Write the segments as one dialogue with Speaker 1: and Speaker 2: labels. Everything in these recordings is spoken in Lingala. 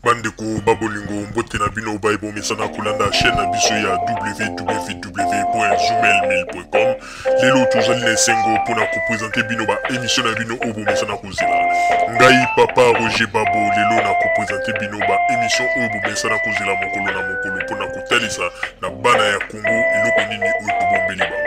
Speaker 1: Bandeko babolingo mbote na bino baibo mesana kulanda chaîne na biso ya www.zoomelmail.com. Lelo tozali na sengo pona ko présenter bino ba émission na bino obo mesana kozela. Ngai papa Roger Babo lelo na ko présenter bino ba émission obo mesana kozela mokolo na mokolo pona ko talisa na bana ya Congo eloko nini oyo tobombeli ba.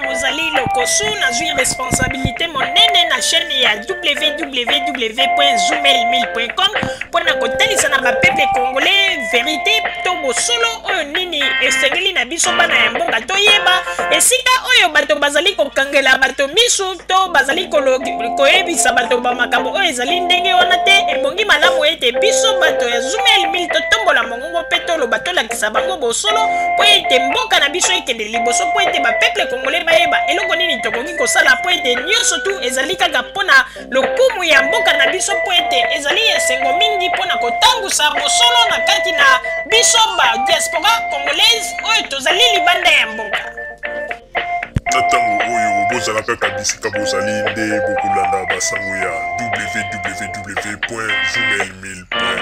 Speaker 2: Rosalie Lokosu na zui responsabilité monene na chaîne ya www.zoomelmail.com pour na kotalisa na peuple congolais vérité to bosolo oyo nini esengeli na biso bana ya mboka toyeba esika oyo bato bazali kokangela bato misu to bazali koyebisa bato ba makambo oyo ezali ndenge wana te ebongi malamu ete biso bato ya Zoomelmail totombola mongongo pe toloba tolakisa bango bosolo po ete mboka na biso ekende liboso po ete ba peuple congolais bayeba eloko nini tokoki kosala po ete nyonso tu ezali kaka mpona lokumu ya mboka na biso po ete ezali esengo mingi mpona kotangusa bosolo na kati na biso ba diaspora congolaise oyo tozali libanda ya mboka.
Speaker 1: Na ntango oyo bozala kaka bisika bozali nde bokolanda basango ya www.zoomelmail.com.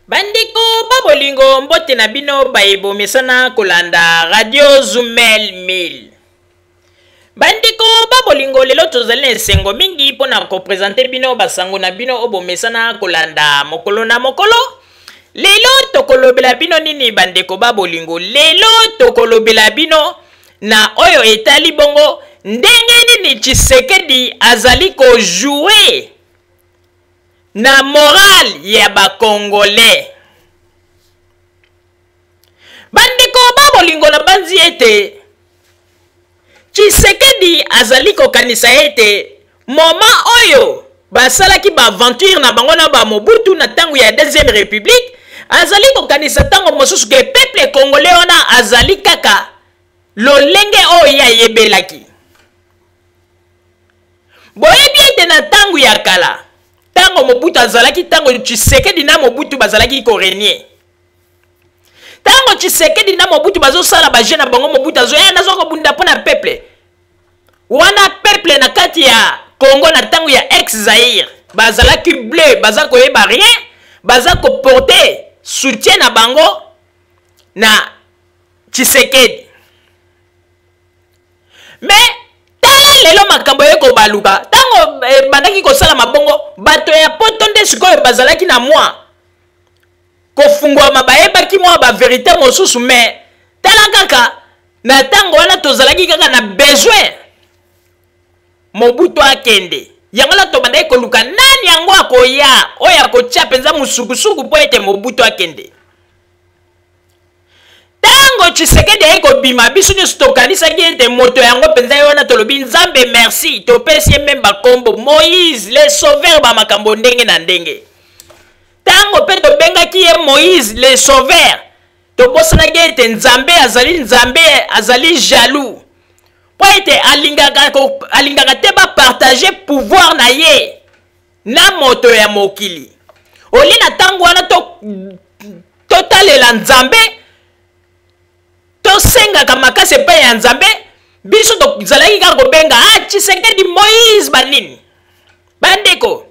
Speaker 2: Bandeko babolingo mbote na bino baibo mesana kolanda radio Zoomelmail. Bandeko babolingo lelo tozali na esengo mingi mpona kopresente bino basango na bino obo mesana kolanda mokolo na mokolo. Lelo tokolobela bino nini bandeko babolingo? Lelo tokolobela bino na oyo etali bongo ndenge nini Tshisekedi azali ko jouer na moral ya ba Congolais. Bandeko babolingo na banzi ete Tshisekedi azali kokanisa ete moment oyo basalaki ba aventure na bango na ba Mobutu na tango ya deuxième république azali kokanisa tango mosusu ke peuple congolais wana azali kaka lolenge oyo ya yebelaki. Boyebi ete na tango ya kala tango Mobutu azalaki tango Tshisekedi na Mobutu bazalaki korenier. Tango Tshisekedi na Mobutu bazosala ba jeune na bango Mobutu azoya nazo kobunda pona peuple. Wana peuple na kati ya Congo na tango ya ex-Zaïre bazalaki bleu baza koyeba rien baza ko porter soutien na bango na Tshisekedi. Mais tala lelo makambo yeko baluka tango bandaki kosala mabongo bato ya poto nde sikoyo bazalaki na mwa kofungwa mabayebaki mwa ba vérité mosusu. Mais tala kaka na tango wana tozalaki kaka na besoin Mobutu akende yango la tobandaki koluka nani yango akoya oyo akotia penza musukusuku po ete Mobutu akende. Tango Tshisekedi ayeko bima biso nyonso tokanisaki ete moto yango penza wana tolobi nzambe merci topesi ye memba kombo Moïse le sauveur ba makambo ndenge na ndenge. Tango pe tobengaki ye Moïse le sauveur tobosanaki ete nzambe azali jaloux po ete alingaka te ba partager pouvoir na ye na moto ya mokili. Oli na tango wana totalela nzambe tosengaka makasi epai ya nzambe biso tozalaki kaka kobenga Tshisekedi Moïse banini. Bandeko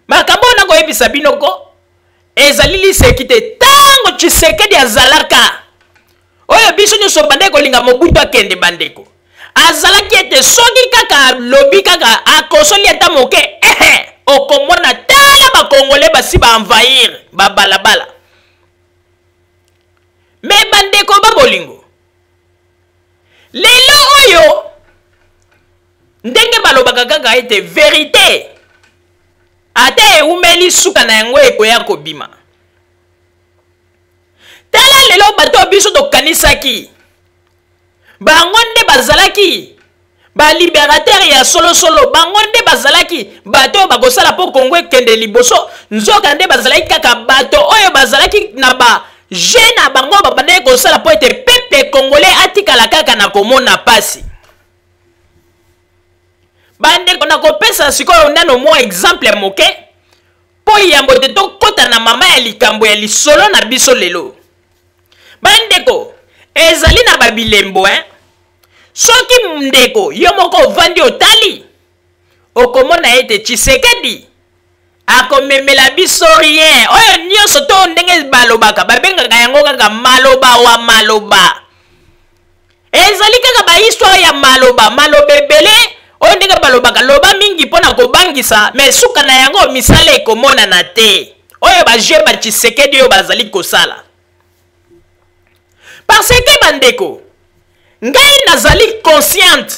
Speaker 2: makambo na koyebisa binoko ezali liseki te tango Tshisekedi azalaka oyo biso nyonso bandeko kolinga Mobutu akende bandeko azalaki ete soki kaka lobi kaka akosoli ata moke okomona tala ba Congolais basi ba envahir ba balabala. Mais bandeko babolingo lelo oyo ndenge balobaka kaka ete vérité ata eumeli suka na yango ekoya kobima. Tala lelo bato biso tokanisaki bango nde bazalaki ba libérateur ya solo bango nde bazalaki bato bakosala po Congo ekende liboso nzoka nde bazalaki kaka bato oyo bazalaki na ba jeune bango babandaki kosala po ete peuple congolais atikala kaka na komona pasi. Bandeko na kopesa sikoyo nano mwa exemple moke po yambo te tokota na mama ya likambo ya lisolo na biso lelo. Bandeko ezali na babilembo soki ndeko yo moko ovandi otali okomona ete Tshisekedi akomemela biso rien oyo nyonso to ndenge balobaka babengaka yango kaka maloba wa maloba ezali kaka bahistoire ya maloba ebele oyo ndenge balobaka loba mingi mpona kobangisa me suka na yango misala ekomonana te oyo bajeu ba Tshisekedi oyo bazali kosala parce que bandeko ngai nazali consciente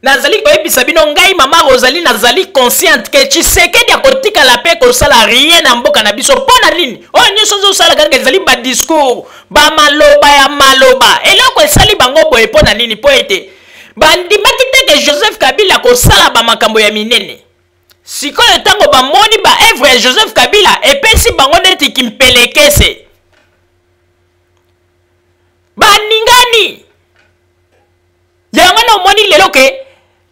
Speaker 2: nazali koyebisa bino ngai mama Rosalie nazali consciente ke Tshisekedi akotikala mpe kosala rien na mboka na biso mpona nini oyo nyonso ozosala kaka ezali badiscours bamaloba ya maloba eloko esali bango boye mpona nini mpo ete bandimaki te ke Joseph Kabila kosala bamakambo ya minene sikoyo ntango bamoni baevre ya Joseph Kabila epesi bango neti kimpelekese baningani yango na omoni lelo ke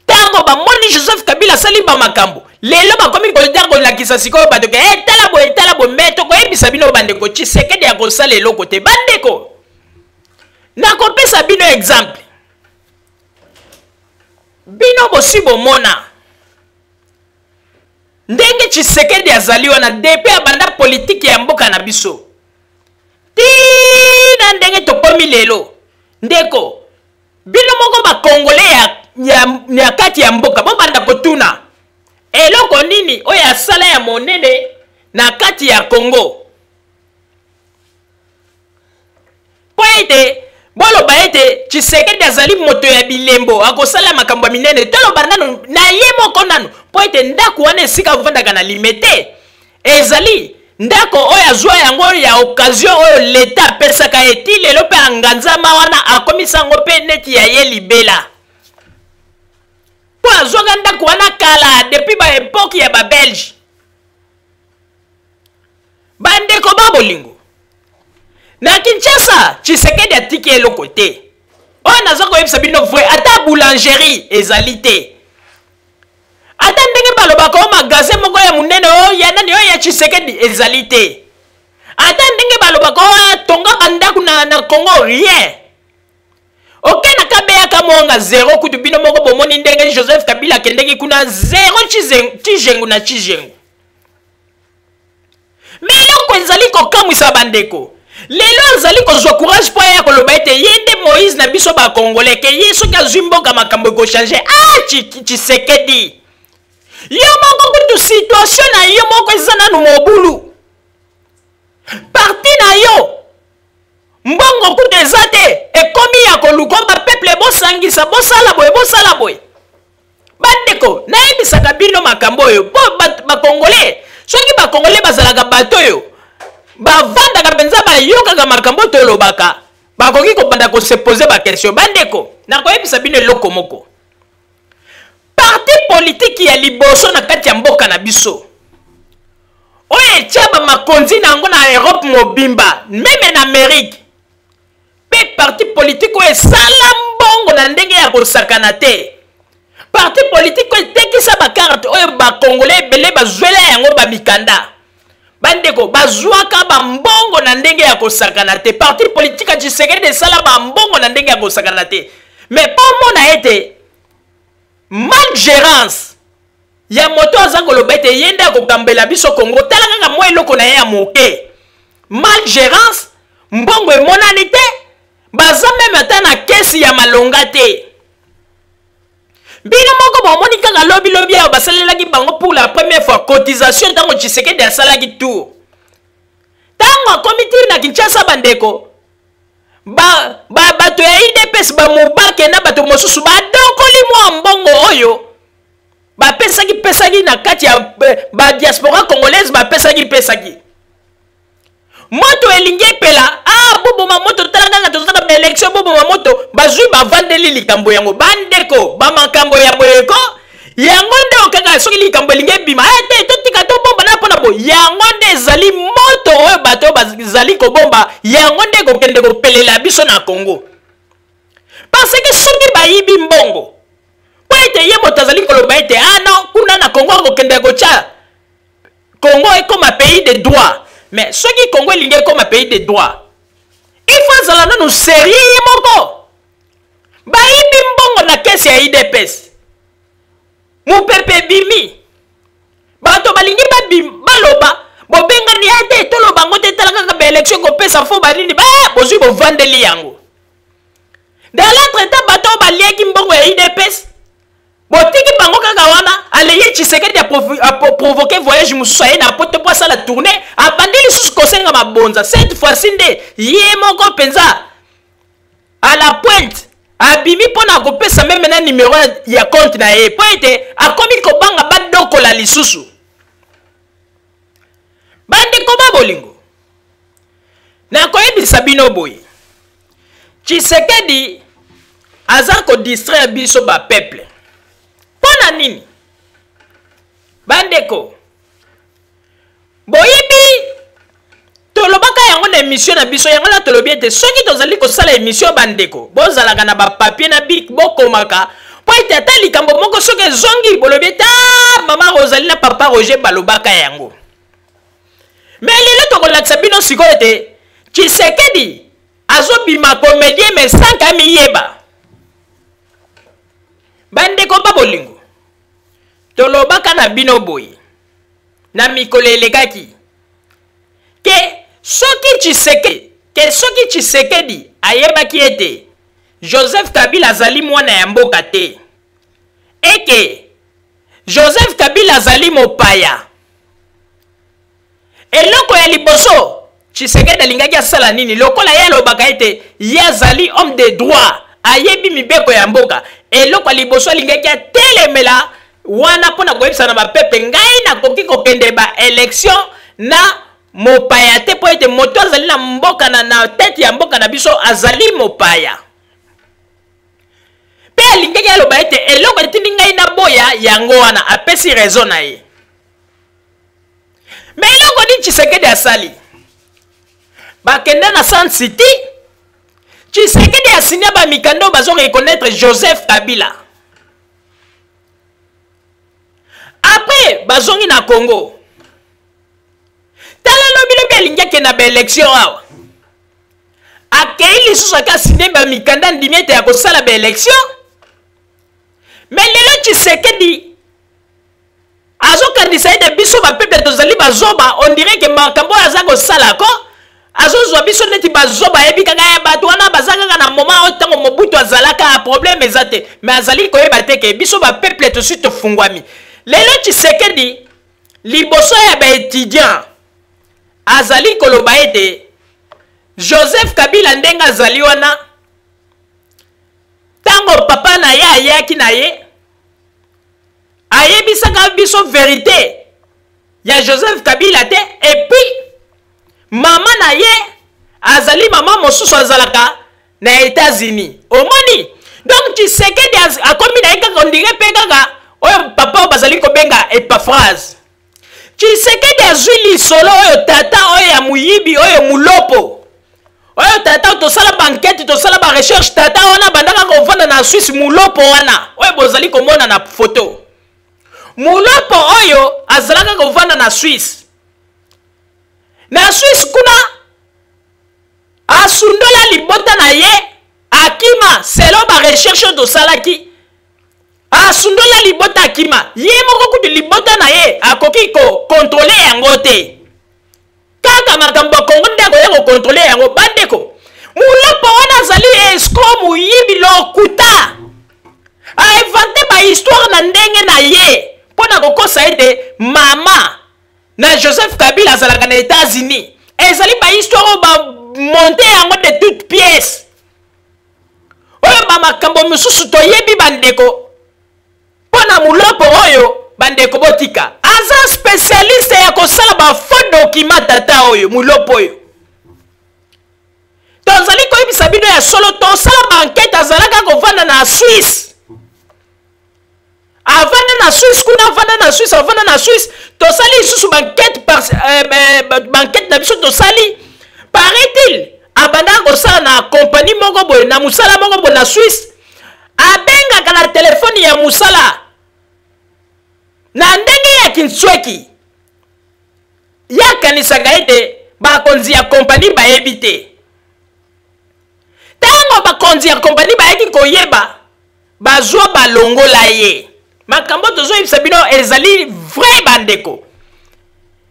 Speaker 2: ntango bamoni Joseph Kabila asali bamakambo lelo bakomi kolakisa sikoyo bato ke tala boye me tokoyebisa bino bandeko Tshisekedi akosala eloko te bandeko nakopesa bino exemple bino bosi bomona ndenge Tshisekedi azali wana depe abanda politiki ya mboka na biso tina ndenge tokomi lelo ndeko bino moko bakongole ya kati ya mboka bobanda kotuna eloko nini oyo asala ya monene na kati ya Congo po ete boloba ete Tshisekedi azali moto ya bilembo akosala makambo ya minene toloba nano na ye moko nano po ete ndako wana esika avandaka na limete ezali ndako oyo azwa yango ya occasion oyo leta apesaka eti lelo mpe anganzama wana akomisango mpe neti ya ye libela po azwaka ndako wana kala depuis baepoke ya babelge bandeko babolingo na Kinshasa Tshisekedi atiki eloko te oyo naza koyebisa bino vrai ata boulangerie ezali te ata ndenge balobaka o magasin moko ya munene oyo ya nani oyo ya Tshisekedi ezali te ata ndenge balobaka o tonga bandako na Congo rien oke na kabeyaka monga zero kutu bino moko bomoni ndenge Joseph Kabila kendeki kuna zero chizengu na chizengu me eloko ezali kokamwisa bandeko lelo azali kozwa courage po ya koloba ete ye nde Moïse na biso bakongole ke ye soki azwi mboka makambo ekochange Tshisekedi yo moko kutu situation na yo moko eza nanu mobulu parti na yo mbongo kutu eza te ekomi ya koluka bapeple bosangisa bosala boye bandeko nayebisaka bino makambo oyo po bakongole soki bakongole bazalaka bato oyo bavandaka mpenza bayokaka makambo tolobaka bakoki kobanda kosepose bakestion bandeko nakoyebisa bino eloko moko parti politiki ya liboso na kati ya mboka na biso oyo etia bamakonzi na yango na Europe mobimba meme na Amerike mpe parti politiki oyo esala mbongo na ndenge ya kosakana te parti politiki oyo etekisa bakarte oyo bakongole ebele bazwela yango bamikanda bandeko bazwaka bambongo na ndenge ya kosakana te parti politique ya Tshisekedi esala bambongo na ndenge ya kosakana te mais po mona ete malgérance ya moto aza koloba ete ye nde akokambela biso Congo tala kaka mwa eloko na ye ya moke malgérance mbongo emonani te baza meme ata na kesi ya malonga te bino moko bomoni kaka lobi ayo basalelaki bango pour la première fois cotisation ntango Tshisekedi asalaki tour ntango akomi tiri na Kinshasa bandeko bato ya IDPS bamobake na bato mosusu badokoli mwa mbongo oyo bapesaki na kati ya badiaspora congolaise bapesaki moto elingi epela boboma moto tala kaka tozala baelektio boboma moto bazwi bavandeli likambo yango bandeko bamakambo ya boyeko yango nde okaka soki likambo elingi ebima te totika tobomba na mpona boye yango nde ezali moto oyo bato bazali kobomba yango nde kokende kopelela biso na Congo parce que soki bayibi mbongo po ete ye moto azali koloba ete non kuna na Congo akokende kotya Congo ekoma pays de droit mais soki Congo elingi ekoma pays de droit il faut azala nanu sérieux moko bayibi mbongo na kesi ya IDPS mupepe bimi bato balingi baloba bobengani ate toloba ngo te tala kaka ba élection kopesa fo banini bozwi bovandeli yango dans l'autre temps bato baliaki mbongo ya IDPS botiki bango kaka wana aleye Tshisekedi a provoqué voyage mususu aye na poto po asala tournée abandi lisusu kosenga mabonza cette fois-ci nde ye moko mpenza à la pointe abimi mpona kopesa meme na numéro ya compte na ye po ete akomi kobanga badokola lisusu bandeko babolingo nakoyebisa bino boye Tshisekedi aza kodistraire biso bapeuple mpona nini bandeko boyebi tolobaka yango na émission na biso yango na tolobi ete soki tozali kosala émission bandeko bozalaka na bapapier na bik bokomaka po ete ata likambo moko soki ezongi bolobi ete mama Rosalie na papa Roger balobaka yango mais lelo tokolakisa bino sikoyo ete Tshisekedi azobima comédien mais sanka miyeba bandeko babolingo tolobaka na bino boye na mikolo elekaki ke soki Tshisekedi ayebaki ete Joseph Kabila azali mwana ya mboka te eke Joseph Kabila azali mopaya eloko ya liboso Tshisekedi alingaki asala nini lokola ye alobaka ete ye azali homme de droit ayebi mibeko ya mboka eloko ya liboso alingaki atelemela wana mpona koyebisa na bapepe ngai nakoki kokende baélection na mopaya te po ete moto azali na mboka na tete ya mboka na biso azali mopaya mpe alingaki aloba ete eloko etindi ngai na boya yango wana apesi raison na ye me eloko nini Tshisekedi asali bakende na Sun City Tshisekedi asinya bamikando bazo reconnaître Joseph Kabila après bazongi na Congo tala lobi alingi akenda baélection awa akei lisusu akasinya bamikanda ndimi ete ya kosala baélection mais lelo Tshisekedi azokandisa ete biso bapeple tozali bazoba on dirait ke makambo aza kosala ko azozwa biso neti bazoba ayebi kaka ya bato wana baza kaka na moment oyo ntango mobutu azalaka problème eza te mais azali koyeba te ke biso bapeple tosi tofungwami lelo Tshisekedi liboso ya baétudiant azali koloba ete Joseph Kabila ndenge azali wana ntango papa na ye ayaki na ye ayebisaka biso vérité ya Joseph Kabila te et puis mama na ye azali mama mosusu azalaka na États-Unis omoni donc Tshisekedi akomi na ye kaka ondire mpe kaka oyo papa bazali kobenga Epaphrase Tshisekedi azwi lisolo oyo tata oyo ya muyibi oyo mulopo oyo tata tosala bankete tosala ba recherche tata wana bandaka kovanda na Suisse mulopo wana oyo bozali komona na photo mulopo oyo azalaka kovanda na Suisse kuna asundola libota na ye akima selo ba recherche tosalaki asundola libota akima ye moko kutu libota na ye akoki kontrole yango te kaka makambo Kongo nde akoya kokontrole yango bandeko mulopo wana azali escroc muyibi lokuta ainvente bahistoire na ndenge na ye mpona kokosa ete mama na Joseph Kabila azalaka na États-Unis ezali bahistoire oyo bamonte yango de toute pièce oyo bamakambo mosusu toyebi bandeko mpona mulopo oyo bandeko botika aza spécialiste ya kosala bafaux document tata oyo mulopo oyo tozali koyebisa bino ya solo tosala bankete azalaka kovanda na Suisse avanda na Suisse kuna avanda na Suisse tosali lisusu bankete na biso tosali paraît-il abandaka kosala na compagnie moko boye na musala moko boye na Suisse abengaka na telefone ya musala na ndenge ya Kinsweki yakanisaka ete bakonzi ya compagnie bayebi te ntango bakonzi ya compagnie bayaki koyeba bazwa balongola ye makambo tozoyebisa bino ezali vrai bandeko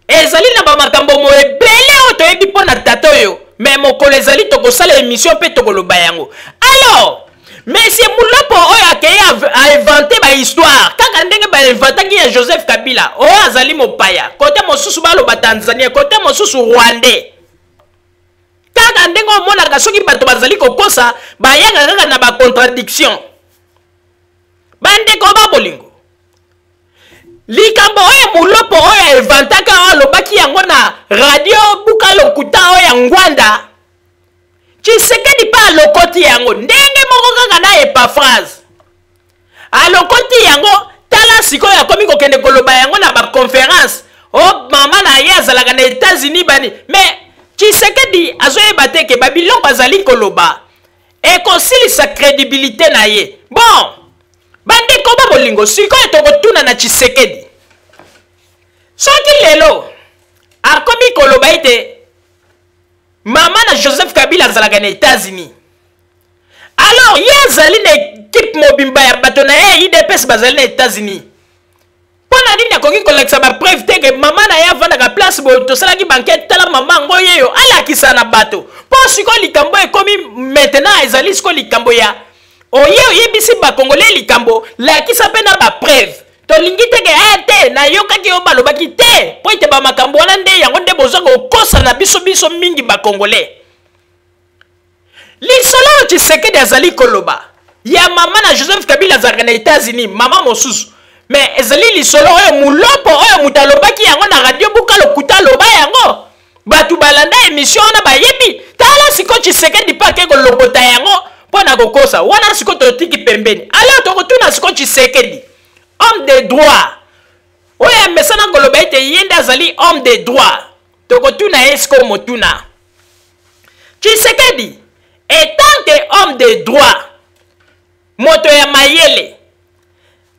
Speaker 2: ezali na bamakambo mo ebele oyo toyebi mpo na tata oyo mais mokolo ezali tokosala émission mpe tokoloba yango alors monsieur Mulopo oyo akei ainvente bahistoire kaka ndenge bainventaki ya Joseph Kabila oyo azali mopaya kote mosusu baloba Tanzania kote mosusu Rwandais kaka ndenge omonaka soki bato bazali kokosa bayaka kaka na bacontradiction bandeko babolingo likambo oyo Mulopo oyo inventaka alobaki yango na radio buka lokuta oyo ya Ngwanda Tshisekedi pa alokoti yango ndenge moko kaka na epaphrase alokoti yango tala sikoyo akomi kokende koloba yango na baconférence o mama na ye azalaka na États-Unis bani mais Tshisekedi azoyeba te ke babiloko azali koloba ekosilisa crédibilité na ye bon bandeko babolingo sikoyo tokotuna na Tshisekedi soki lelo akomi koloba ete mama na Joseph Kabila azalaka na États-Unis alors ye azali na équipe mobimba ya bato na ye IDPS bazali na États-Unis mpona nini akoki kolakisa bapreuve te ke mama na ye avandaka place boye tosalaki banquete tala mama ngo yeyo alakisa na bato mpo sikoyo likambo ekomi maintenant ezali sikoyo likambo ya oye oyebisi bakongole likambo lakisa mpe na bapreuve tolingi teke te nayokaki yo balobaki te po ete bamakambo wana nde yango nde bozwa kokosa na biso mingi bakongole lisolo oyo Tshisekedi azali koloba ya mama na Joseph Kabila azalaka na États-Unis mama mosusu mais ezali lisolo oyo Mulopo oyo moto alobaki yango na radio buka lokuta aloba yango bato balanda émission wana bayebi tala sikoyo Tshisekedi mpe ake kolokota yango mpo na kokosa wana sikoyo totiki pembeni alors tokotuna sikoyo Tshisekedi homme de droit oyo amesana koloba ete ye nde azali homme de droit tokotuna ye sikoyo motuna Tshisekedi etant que homme de droit moto ya mayele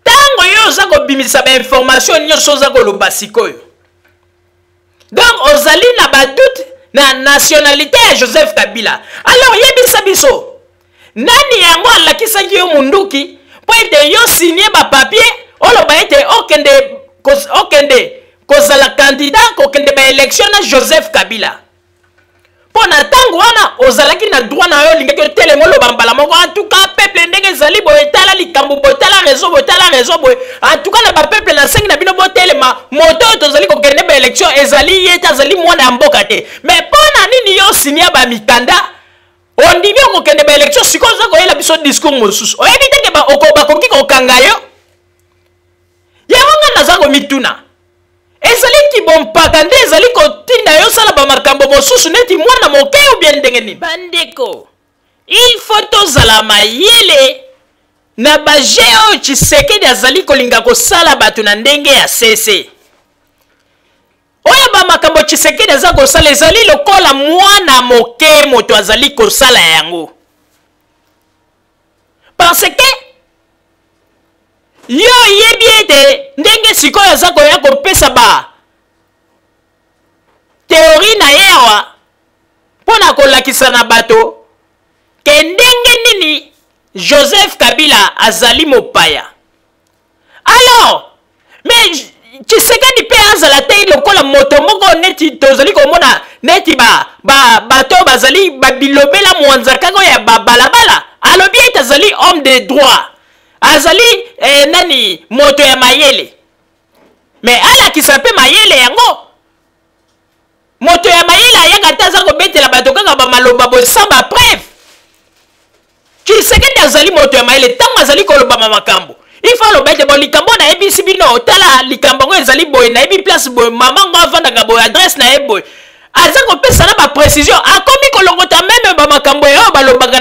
Speaker 2: tango yo oza kobimisa bainformation nyonso oza koloba sikoyo donc ozali na badoute na nationalité ya Joseph Kabila alors yebisa biso nani yango alakisaki yo munduki mpo ete yo signe bapapier oloba ete okende kozala candidat kokende baélection na Joseph Kabila mpo na ntango wana ozalaki na droit na yo olingaki otelema oloba mbala moko en tout cas peuple ndenge ezali boye tala likambo boye tala réseau boye en tout cas na bapeuple na sengi na bino botelema moto oyo tozali kokende baélection ezali ye te azali mwana ya mboka te mais mpo na nini yo sinia bamikanda ondimi okokende baélection sikoyo oza koyela biso discours mosusu oyebi teke bakoki kokanga yo yango nga naza komituna ezali kibompaka nde ezali kotinda yo sala bamakambo mosusu neti mwana moke ou bien ndenge nini bandeko il faut tozala mayele na baje oyo Tshisekedi azali kolinga kosala bato na ndenge ya sese oyo bamakambo Tshisekedi aza kosala ezali lokola mwana moke moto azali kosala yango parce que yo yebi ete ndenge sikoyo aza koya kopesa ba teori na ye awa mpo na kolakisa na bato ke ndenge nini Joseph Kabila azali mopaya alors mais Tshisekedi mpe azala te lokola moto moko neti tozali komona neti bato bazali babilobela mwanza kaka ya babalabala alobi ete azali homme de droit azali nani moto ya mayele mais alakisa mpe mayele yango moto ya mayele ayaka te aza kobetela bato kaka bamaloba boye sans bapreuve Tshisekedi azali moto ya mayele ntango azali koloba makambo il faut aloba ete bo likambo nayebisi bino tala likambo ngo ezali boye nayebi place boye mama ngo avandaka boye adresse na ye boye aza kopesa na baprécision akomi kolongota meme bamakambo oyo balobaka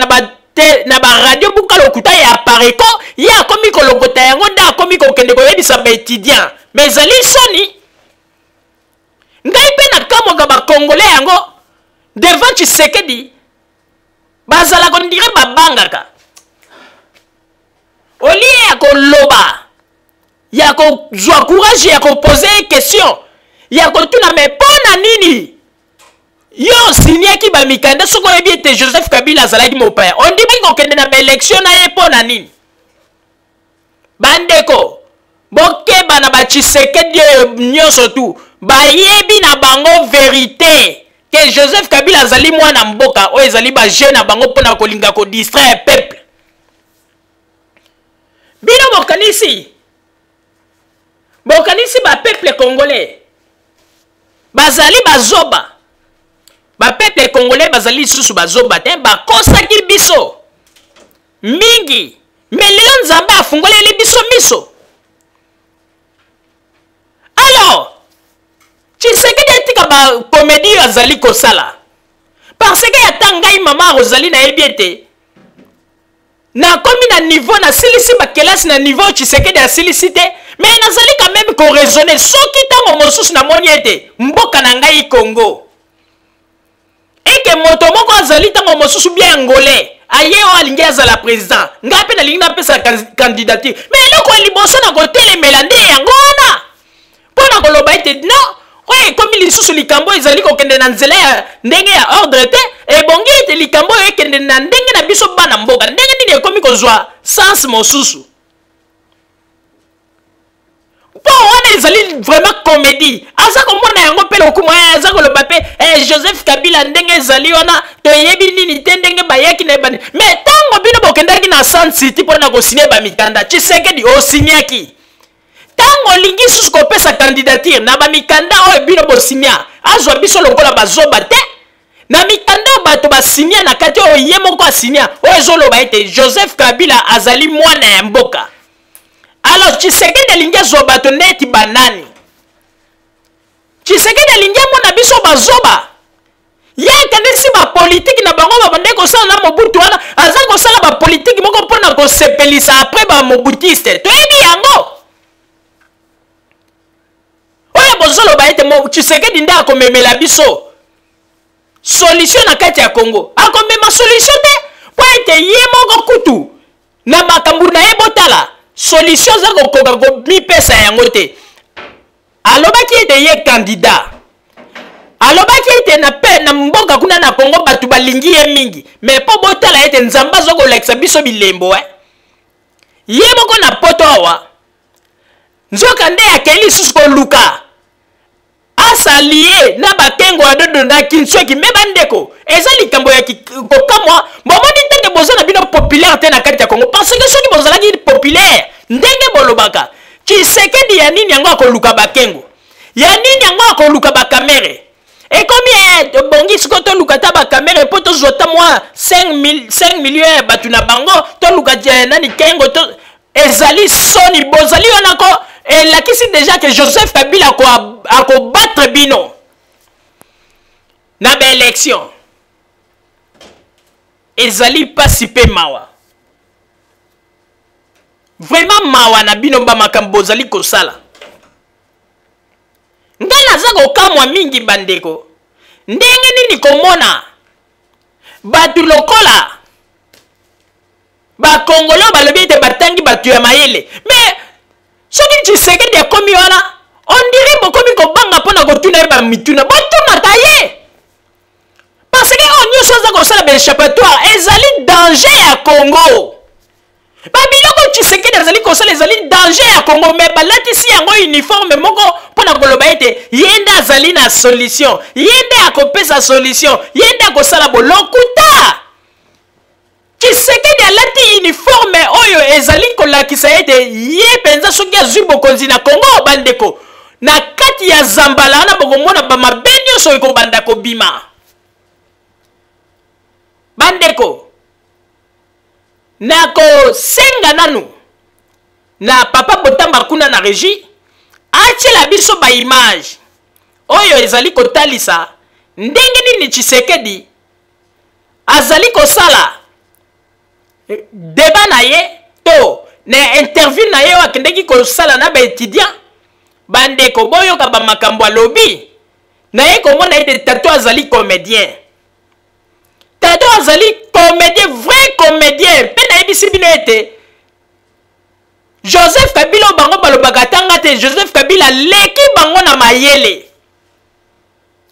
Speaker 2: na baradio buka lokuta ya pareko ye akomi kolongota yango nde akomi kokende koyebisa baétudiant mais ezali soni ngai mpe nakamoka bakongole yango devant Tshisekedi bazalaka ndire babangaka olie ya koloba ya kozwa courage ya kopose question ya kotuna me mpona nini yo siniaki bamikanda soki oyebi ete Joseph Kabila azalaki mopaya ondimaki kokende na baélection na ye mpona nini bandeko bokeba na ba Tshisekedi nyonso tu bayebi na bango vérité que Joseph Kabila azali mwana mboka oyo ezali ba jeune na bango mpona kolinga ko distraire peuple. Bino bokanisi ba peuple congolais bazali bazoba, ba peuple congolais bazali susu bazoba te bakosaki biso mingi, mais lelo nzambe afungoleli biso miso. Alors Tshisekedi etika ba comédie azali kosala parce que yata ngai mama Rosalie na yebi ete na komi na niveau na silisi ba kelasi na niveau Tshisekedi ya silisi te, mais nazali quand même ko raisonner soki tango mosusu na moni ete mboka na ngai Congo eke moto moko azali tango mosusu bien angolais aye o alingi azala président ngai pe na lingi na pesa candidature, mais eloko liboso na kotelemela nde yango wana pona koloba ete non oye komi lisusu likambo ezali kokende na nzela ya ndenge ya ordre te ebongi ete likambo oyo ekende na ndenge na biso bana mboka ndenge nini ekomi kozwa sens mosusu po wana ezali vraiment comédie aza komona yango mpe lokumu aza koloba mpe Joseph Kabila ndenge ezali wana toyebi nini te ndenge bayaki na ebani, mais ntango bino bokendaki na Sun City mpona kosigne bamikanda Tshisekedi osiniaki tango lingi susu kopesa candidature na bamikanda oyo bino bosinya azwa biso lokola bazoba te na mikanda bato basinya na kati oyo ye moko asinya oyo ezoloba ete Joseph Kabila azali mwana ya mboka. Alors Tshisekedi alingi azwa bato neti banani, Tshisekedi alingi amona biso bazoba yakanisi bapolitiki na bango babande kosala na Mobutu wana aza kosala bapolitiki moko mpona kosepelisa apres bamobutiste toyebi yango. Oya bozolo ba ete Tshisekedi nde akomemela biso solution na kati ya Congo akomema solution te po ete ye moko kutu na makambo na ye botala solution za kokoka komipesa yango te. Alobaki ete ye candidat, alobaki ete na mboka kuna na Congo batu balingi ye mingi, mais po botala ete nzamba zo kolekisa biso bilembo ye moko na poto awa nzoka nde akeli susu koluka asalie na bakengo ya dodo na kinsoki me bandeko eza likambo ya kokamwa bomoni ndenge boza na bino populaire te na kati ya Congo parce que soki bozalaki populaire ndenge bolobaka Tshisekedi ya nini yango akoluka bakengo ya nini yango akoluka bakamere ekomi bongi siko toluka ta bakamere po tozwa ta mwa 5 millions ya batu na bango toluka nani kengo ezali soni bozali wana ko elakisi déjà que Joseph Kabila a battre bino na ba élection ezali pasi pe mawa vraiment mawa na bino ba makambo bozali kosala ngai naza kokamwa mingi bandeko ndenge nini komona batu lokola bakongolo balobi ete batangi batu ya mayele mais soki Tshisekedi akomi wana on dirait bokomi kobanga mpona kotuna ye bamituna botunaka ye parce que on nyonso aza kosala baéchappatoire ezali danger ya Congo babiloko Tshisekedi azali kosala ezali danger ya Congo mais balatisi yango uniforme moko mpona koloba ete ye nde azali na solution ye nde akopesa solution ye nde akosala bolokuta Tshisekedi alati uniforme oyo ezali kolakisa ete ye penza soki azwi bokonzi na Congo bandeko na kati ya zambala wana bokomona bamabe nyonso ekobanda kobima bandeko na kosenga nanu na papa Botamba kuna na régie atiela biso ba image oyo ezali kotalisa ndenge nini Tshisekedi azali kosala débat na ye to na interview na ye wakendeki kosala na ba étudiant bandeko boyoka ba makambo alobi na ye komona ete tato azali comédien tato azali comédien vrai comédien pe na yebisi bino ete Joseph Kabila bango balobaka tanga te Joseph Kabila leki bango na mayele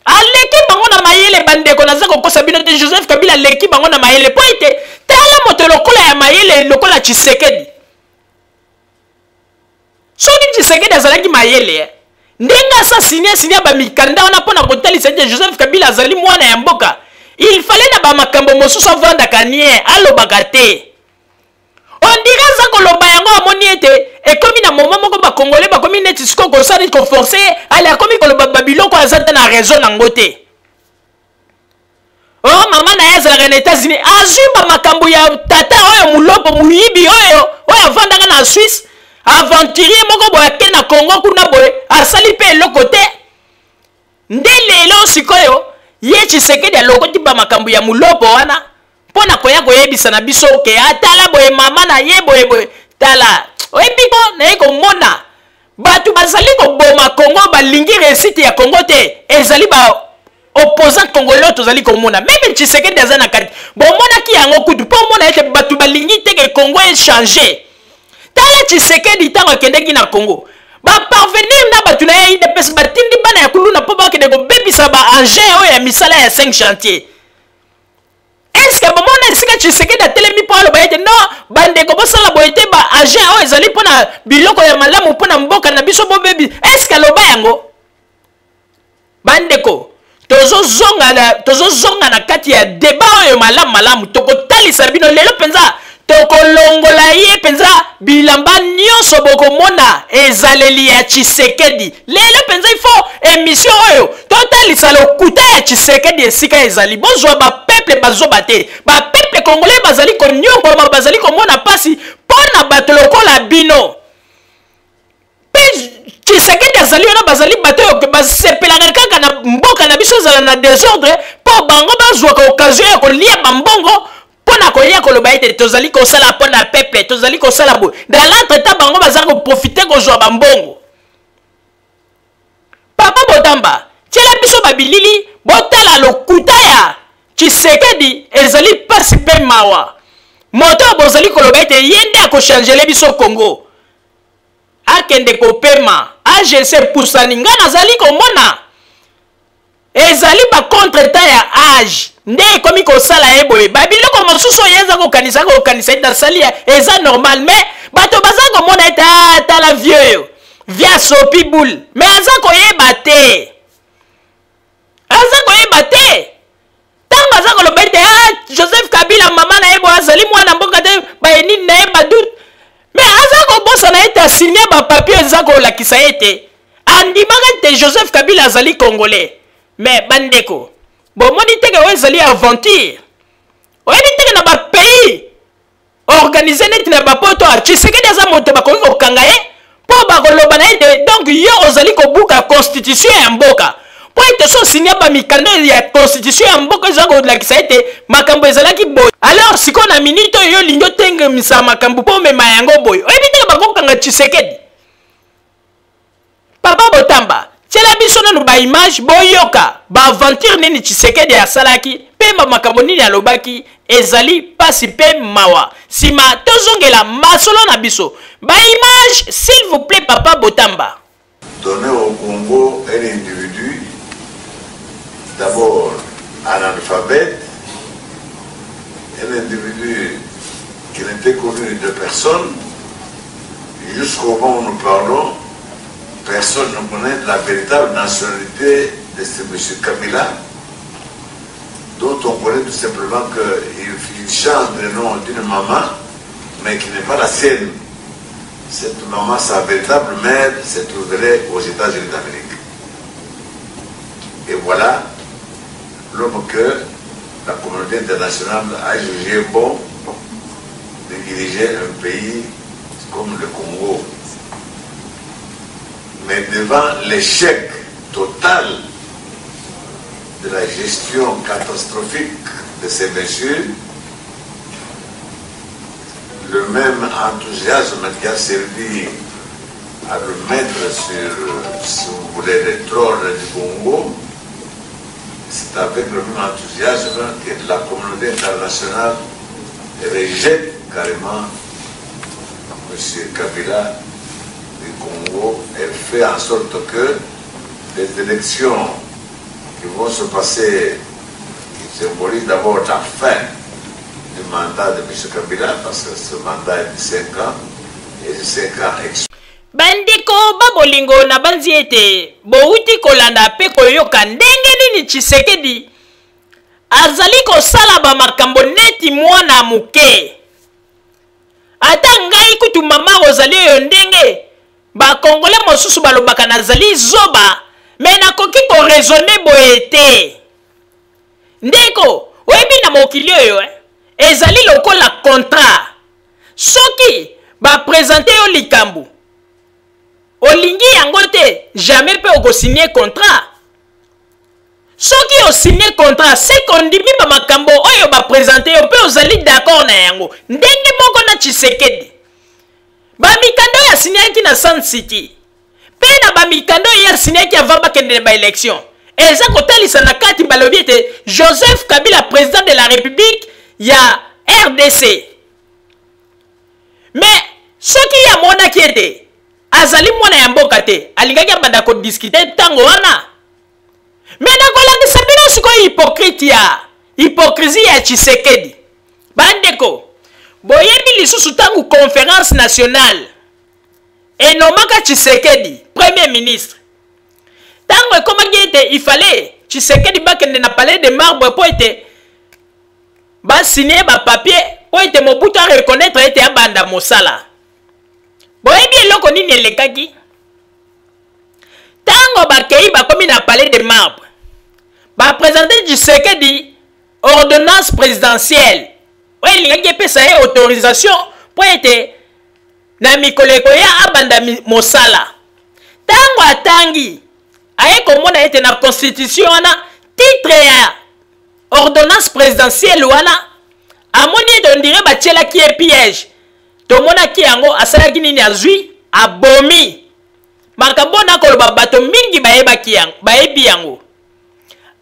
Speaker 2: aleki bango na mayele bandeko naza kokosa bino te Joseph Kabila leki bango na mayele po ete tala moto lokola ya mayele lokola Tshisekedi soki Tshisekedi azalaki mayele ndenga asasinia bamikanda wana mpona kotalisa ete Joseph Kabila azali mwana ya mboka, il fallait na bamakambo mosusu avandaka nie alobaka te. Ondira aza koloba yango amoni ete ekomi na moma moko bakongole bakomi neti siko kosali koforce ale akomi koloba babiloko aza te na raison nango te. Oh mama na ye azalaka na États-Unis azwi bamakambo ya tata oyo mulobo muyibi oyo avandaka na Suisse, aventurier moko boye ake na Congo kuna boye asali mpe eloko te. Nde lelo sikoyo ye Tshisekedi alokoti bamakambo ya mulobo wana mpona koya koyebisa na biso ke atala boye mama na ye boye tala oyebi ko naye komona bato bazali koboma Congo balingi réussite ya Congo te, ezali ba opposant congolais tozali komona meme Tshisekedi aza na kati bomonaki yango kutu mpo omona ete bato balingi te ke Congo echange. Tala Tshisekedi ntango akendeki na Congo baparvenir na bato na ye IDPS batindi bana ya kuluna mpo bakende kobebisa baengin oyo ya misala ya 5 chantier. Est-ce que bomona esika Tshisekedi atelemi mpo aloba ete non bandeko bosala boye te baengin oyo ezali mpona biloko ya malamu mpona mboka na biso bobebi? Est-ce que aloba yango? Bandeko tozozonga na kati ya deba oyo malamu tokotalisa bino lelo penza tokolongola ye penza bilamba nyonso bokomona ezaleli ya Tshisekedi. Lelo penza ifo émission oyo totalisa lokuta ya Tshisekedi esika ezali bozwa bapeple bazoba te, bapeple congolais bazali konyongoma bazali komona pasi mpona bato lokola bino. Tshisekedi azali wana bazali bato oyo basepelaka kaka na mboka na biso ezala na désordre mpo bango bazwaka occasion ya kolia bambongo mpona kolia koloba ete tozali kosala mpona peuple tozali kosala boye. Dans l'entretemps bango bazali koprofite kozwa bambongo. Papa Botamba tiela biso babilili botala lokuta ya Tshisekedi ezali pasi mpe mawa moto bozali koloba ete ye nde akochangele biso Congo akende kopema AGC pusani nga nazali komona ezali ba contre-temps ya age nde ekomi kosala ye boye babiloko mosusu yeza kokanisa ete asali eza normal mais bato baza komona ete atala vieux via sopi boule mais aza koyeba te ntango aza koloba ete Joseph Kabila mama na ye boye azali mwana mboka te bayenini na ye badute mais aza kobosa na ete asigne bapapie eza kolakisa ete andimaka ete Joseph Kabila azali congolais. Mais bandeko bomoni teke oyo ezali aventure oyebi teke na bapays organise neti na bapoto a Tshisekedi aza moto bakoki kokanga ye mpo bakoloba na ete donc yo ozali kobuka constitution ya mboka mpo ete so sinya bamikando ya constitution ya mboka eza kolakisa ete makambo ezalaki boye. Alors sikoyo na minute oyo yo lingi otengemisa makambo mpo omema yango boye oyebi teke bakokanga Tshisekedi. Papa Botamba tiela biso nanu baimage boyoka baaventure nini Tshisekedi asalaki mpe makambo nini alobaki ezali pasi mpe mawa nsima tozongela masolo na biso baimage s'il vous plaît. Papa Botamba.
Speaker 3: Donner au Congo un individu d'abord analphabète, un individu qui n'était connu de personne jusqu'au moment où nous parlons. Personne ne connaît la véritable nationalité de ce M. Kabila, dont on connaît tout simplement qu'il change le nom d'une maman, mais qui n'est pas la sienne. Cette maman, sa véritable mère, se trouverait aux États-Unis d'Amérique. Et voilà l'homme que la communauté internationale a jugé bon de diriger un pays comme le Congo. Mais devant l'échec total de la gestion catastrophique de ces messieurs, le même enthousiasme qui a servi à le mettre sur, si vous voulez, le trône du Congo, c'est avec le même enthousiasme que la communauté internationale rejette carrément M. Kabila du Congo et fait en sorte que les élections qui vont se passer, qui symbolisent d'abord la fin du mandat de M. Kabila, parce que ce mandat est de 5 ans, et de 5 ans
Speaker 2: bandeko babolingo na banzi ete bouti kolanda pe koyoka ndenge nini Tshisekedi azali kosala bamakambo neti mwana muke. Ata ngai kutu mama Rosalie oyo ndenge bakongole mosusu balobaka nazali zoba me nakoki koraisonne boye te. Ndeko oyebi na mokili oyo ezali lokola contrat. Soki baprésente yo likambo olingi yango te jamais pe okosigner contrat. Soki osigner contrat c'est qu'on dit ba makambo oyo baprésente yo pe ozali d'accord na yango ndenge moko na Tshisekedi. Bamikando ya signaki na Sun City pe na bamikando ya signaki avant bakende ba élection eza kotalisa na kati balobi ete Joseph Kabila président de la République ya RDC. Mais soki ya mona kiete azali mwana ya mboka te alingaki banda ko discuter tango wana. Mais nakolakisa bino sikoyo hypocrisie ya Tshisekedi. Bandeko boyebi lisusu tangu conférence nationale enomaka Tshisekedi premier ministre. Tango ekomaki ete il fallait Tshisekedi bakende na palais de marbre po ete ba signer ba papier po ete Mobutu a reconnaître ete abanda mosala. Boyebi eloko nini elekaki? Tango bakei bakomi na palais de marbre ba présenter Tshisekedi ordonnance présidentielle oyo elingaki epesa ye autorisation po ete na mikoleko ya abanda mosala. Tango atangi aye komona ete na constitution wana titre ya ordonnance présidentielle wana amoni ete ondire batielaki ye piège. Tomonaki yango asalaki nini azwi abomi. Makambo na koloba bato mingi bayebi yango.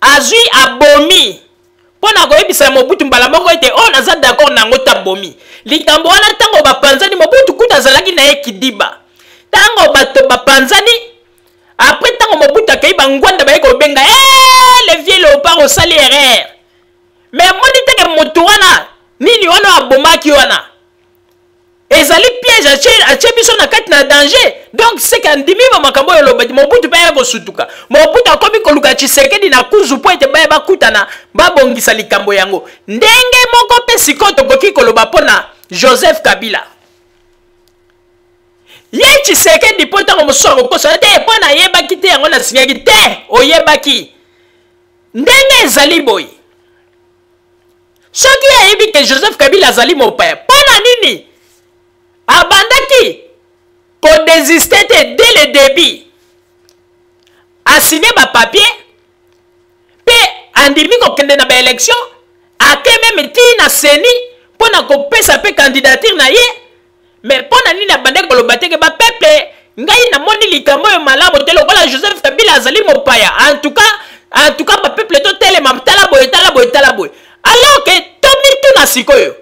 Speaker 2: Azwi abomi. Pona koyebisa Mobutu mbala moko ete on aza d'accord nango tabomi. Likambo wana tango bapanzani Mobutu kuta azalaki na ye kidiba. Tango bato bapanzani après tango Mobutu akei bangwanda baye kobenga le vieux léopard osali erreur. Mais moni teke motu wana nini wana abomaki wana. Ezali piège atie biso na kati na danger. Donc c'est qu'andimi ba makambo yo lobati Mobutu pa ya kosutuka. Mobutu akomi koluka Tshisekedi na kuzu po ete ba bakutana babongisa likambo yango. Ndenge moko pe sikoto koki koloba pona Joseph Kabila. Ye Tshisekedi pota ko mosoro ko so te pona yebaki te yango na sinyaki te oyebaki. Ndenge ezali boy. Soki ayebi ke Joseph Kabila azali mopaya. Pona nini? Abandaki ko désister dès le début. A signé ba papier pe andimi ko kende na ba élection ake même ti na seni pona ko pesa pe candidature na ye. Mais pona nini abandaki ko lobate ke ba peuple ngai na moni likambo yo malabo te lokola Joseph Kabila azali mopaya. En tout cas ba peuple to telema tala boy. Alors que tomi tu na sikoyo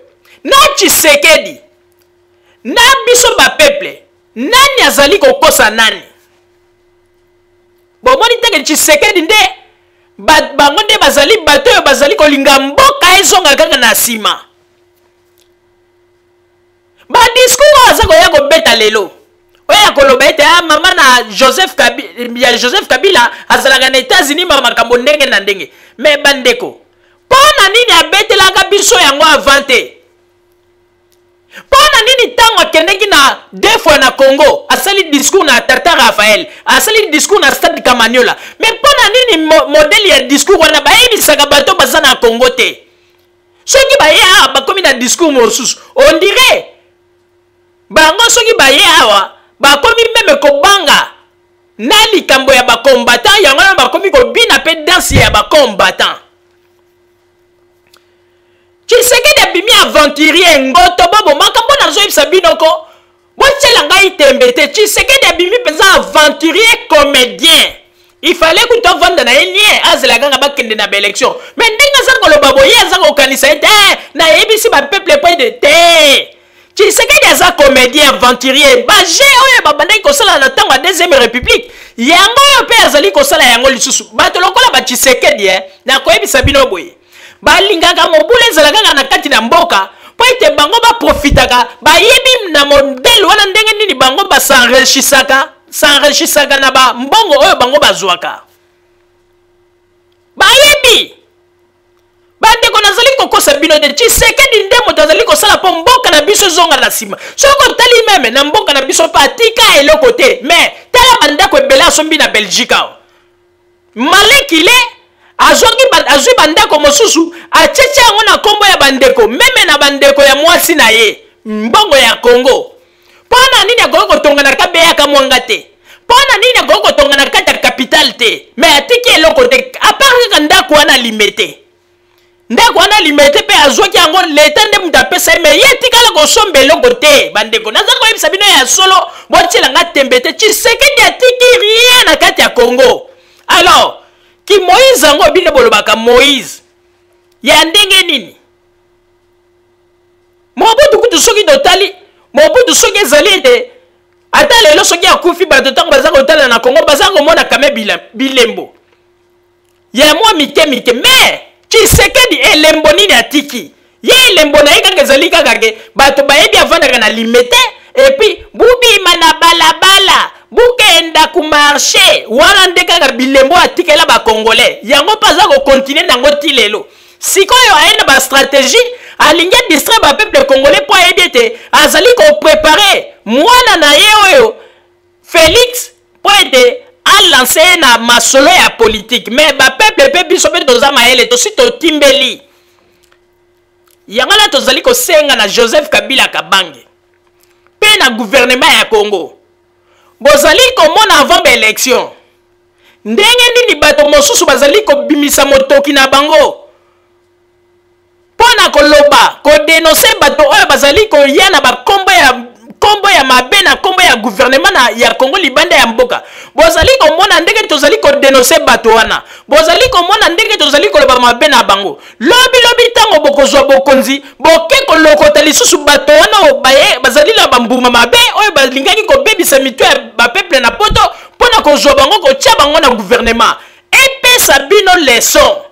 Speaker 2: na Tshisekedi na biso ba peuple nani azali kokosa nani? Bomoni teke Tshisekedi nde bango nde bazali bato yo bazali kolinga mboka ezonga kaka na sima. Ba discours aza koya kobeta lelo oya koloba ete mama na Joseph Kabila azalaka na États-Unis makambo ndenge na ndenge. Mais bandeko pona nini abetelaka biso yango avant te? Pona nini tango akendeki na deux fois na Congo asali discours na Tata Raphaël asali discours na Stade Kamanyola? Mais pona nini modèle ya discours wana bayebisaka bato baza na Congo te? Soki baye awa bakomi na discours mosusu on dirait bango soki baye awa bakomi meme kobanga na likambo ya bakombatant yango na bakomi kobina pe danse ya bakombatant. Tshisekedi abimi aventurier ngoto bobo makambo na zo yebisa binoko botsela ngai tembe te. Tshisekedi abimi penza aventurier comédien. Il fallait que tu vende na yenye azela kanga bakende na ba élection. Mais ndenge za koloba boye za ko kanisa ete na yebisi ba peuple point de te. Tshisekedi aza comédien aventurier. Ba je oyo babandaki kosala na tango ya deuxième république. Yango yo pe azali kosala yango lisusu. Bato lokola ba Tshisekedi na koyebisa bino boye. Balingaka mobule ezalaka na kati na mboka po ete bango ba profitaka ba yebi na modèle wana ndenge nini bango ba s'enrichisaka na ba mbongo oyo bango bazwaka ba yebi bandeko nazali kokosa bino de Tshisekedi nde moto azali kosala po mboka na biso zonga na sima soko tali meme na mboka na biso pa tika eloko te mais tala bandako ebele asombi na Belgique malekile azwi bandako mosusu acheche yango na kombo ya bandeko meme na bandeko ya mwasi na ye mbongo ya Congo pona nini akoki kotonga na kabeya ka mwanga te pona nini akoki kotonga na kati ya capital te mais atiki eloko te apart kaka ndako wana limete ndako wana limete pe azwaki yango leta nde mutu apesa ye mais ye tikala kosomba eloko te bandeko naza koyebisa bino ya solo botielanga tembe te Tshisekedi atiki rien na kati ya Congo alors ki Moïse yango bino bolobaka Moïse ya ndenge nini Mobutu kutu soki totali Mobutu soki ezali ete ata lelo soki akufi bato ntango baza kotala na Congo baza komona kame bilembo ya mwa mike mais Tshisekedi elembo nini atiki ye elembo na ye kaka ezali kaka ke bato bayebi avandaka na limete epuis bubima na balabala bukenda kumarshe wana nde kaka bilembo atikela bakongolais yango mpe aza kokontinue nango ti lelo sikoyo aye na bastratégie alingi adistrait bapeuple congolais mpo ayebi ete azali koprépare mwana na ye oyo Félix mpo ete alanse ye na masolo ya politique mais bapeuple mpe biso mpe toza mayele tosi totimbeli yango na tozali kosenga na Joseph Kabila Kabange mpe na gouvernement ya Congo bozali komona avant baélection ndenge nini bato mosusu bazali kobimisa motoki na bango mpona koloba kodenonse bato oyo bazali koya na kombo ya mabe na kombo ya gouvernement ya Congo libanda ya mboka bozali komona ndenge tozali kodenonse bato wana bozali komona ndenge tozali koloba mabe na bango lobi ntango bokozwa bokonzi boke kolokota lisusu bato wana bazali na bambuma mabe oyo balingaki kobebisa mito ya bapeuple na poto mpona kozwa bango kotia bango na gouvernement epesa bino leson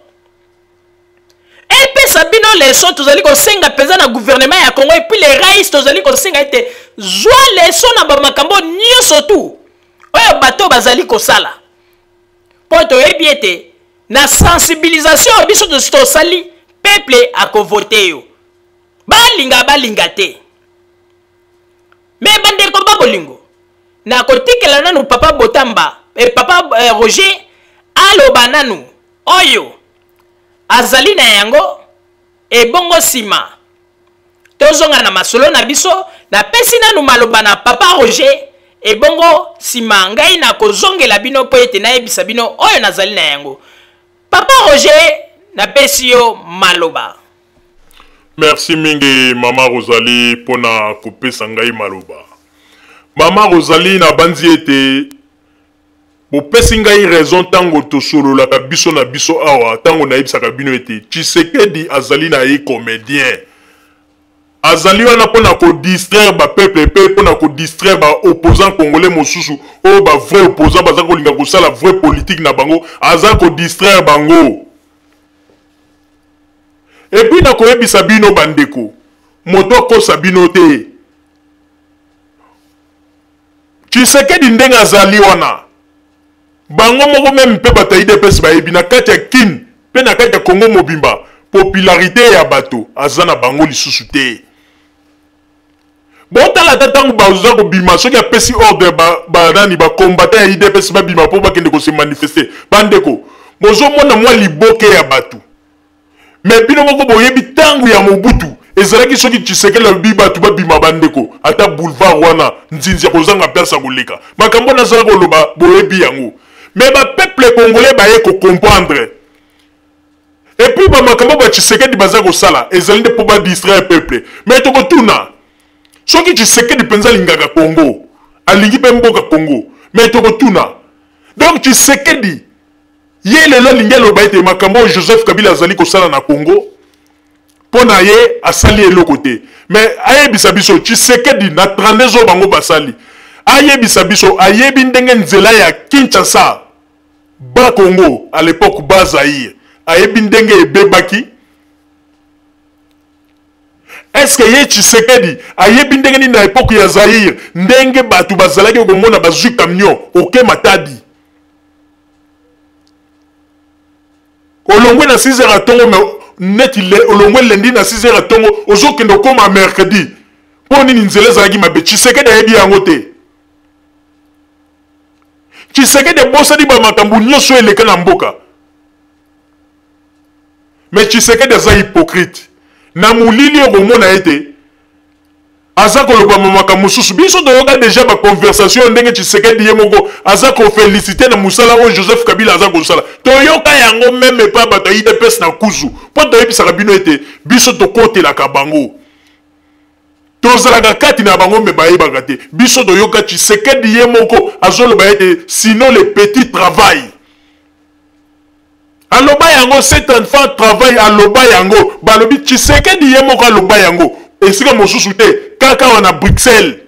Speaker 2: leson tozali kosenga peza na gouvernement ya Congo epuis les rais tozali kosenga ete zwa leson na bamakambo nyonso tu oyo bato bazali kosala po toyebi ete na sensibilisation biso tosali peuple akovote yo balinga te mais bandeko babolingo na kotikela nanu papa Botamba papa Roger aloba nanu oyo azali na yango ebongo sima tozonga na masolo na biso na pesi nanu maloba na papa Roger ebongo sima ngai na kozongela bino po ete nayebisa bino oyo nazali na yango papa Roger na pesi yo maloba.
Speaker 1: Merci mingi mama Rosalie pona kopesa ngai maloba. Mama Rosalie na banzi ete bopesi ngai raison tango tosololaka biso na biso awa tango nayebisaka bino ete Tshisekedi azali na ye comédien azali wana pona kodistraire bapeuple pe pona kodistraire baopposant congolais mosusu oyo bavrai opposant baza kolinga kosala vrai politique na bango aza kodistraire bango epuis nakoyebisa bino bandeko moto akosa bino te Tshisekedi ndenge azali wana bango moko meme mpe bato ya UDPS bayebi na kati ya Kin mpe na kati ya Congo mobimba popularité ya bato aza na bango lisusu te botala ata ntango baza kobima soki apesi ordre banani bakombata ya UDPS babima mpo bakende kose manifeste bandeko bozomona mwa liboke ya bato me bino moko boyebi ntango ya Mobutu ezalaki soki Tshisekedi alobi bato babima bandeko ata boulevard wana nzinzi ya kozanga place ya koleka makambo nazala koloba boyebi yango mais bapeuple congolais baye kocomprendre et puis bamakambo ba Tshisekedi baza kosala ezali nde mpo badistraire peuple mais tokotuna soki Tshisekedi mpenza alingaka Congo alingi mpe mboka Congo mais tokotuna donc Tshisekedi ye lelo alingi aloba ete makambo oyo Joseph Kabila azali kosala na Congo mpo na ye asali eloko te mais ayebisa biso Tshisekedi na 32 oyo bango basali ayebisa biso ayebi ndenge nzela ya Kinshasa ba Congo à l'époque ba Zaïre ayebi ndenge ebebaki est-ce que ye Tshisekedi ayebi ndenge ni na époque ya Zaïre ndenge batu bazalaki komona bazwi camion oke matadi olongwe na 6h à tongo net il olongwe lundi na 6h à tongo ozokende koma mercredi po nini nzela ezalaki mabe Tshisekedi ayebi yango te Tshisekedi bosadi ba makambo nyonso eleka na mboka mais Tshisekedi aza hypocrite na mulili okomona ete aza koloba makambo mosusu biso toyoka déjà ba conversation ndenge Tshisekedi ye moko aza koféliciter na musala oyo Joseph Kabila aza kosala toyoka yango meme pa bato ya UDPS na kuzu mpo toyebisaka bino ete biso tokotelaka bango tozalaka kati na bango me bayebaka te biso toyoka Tshisekedi ye moko azoloba ete sinon le petit travail aloba yango cet enfant travail aloba yango balobi Tshisekedi ye moko aloba yango esika mosusu te kaka wana Bruxelles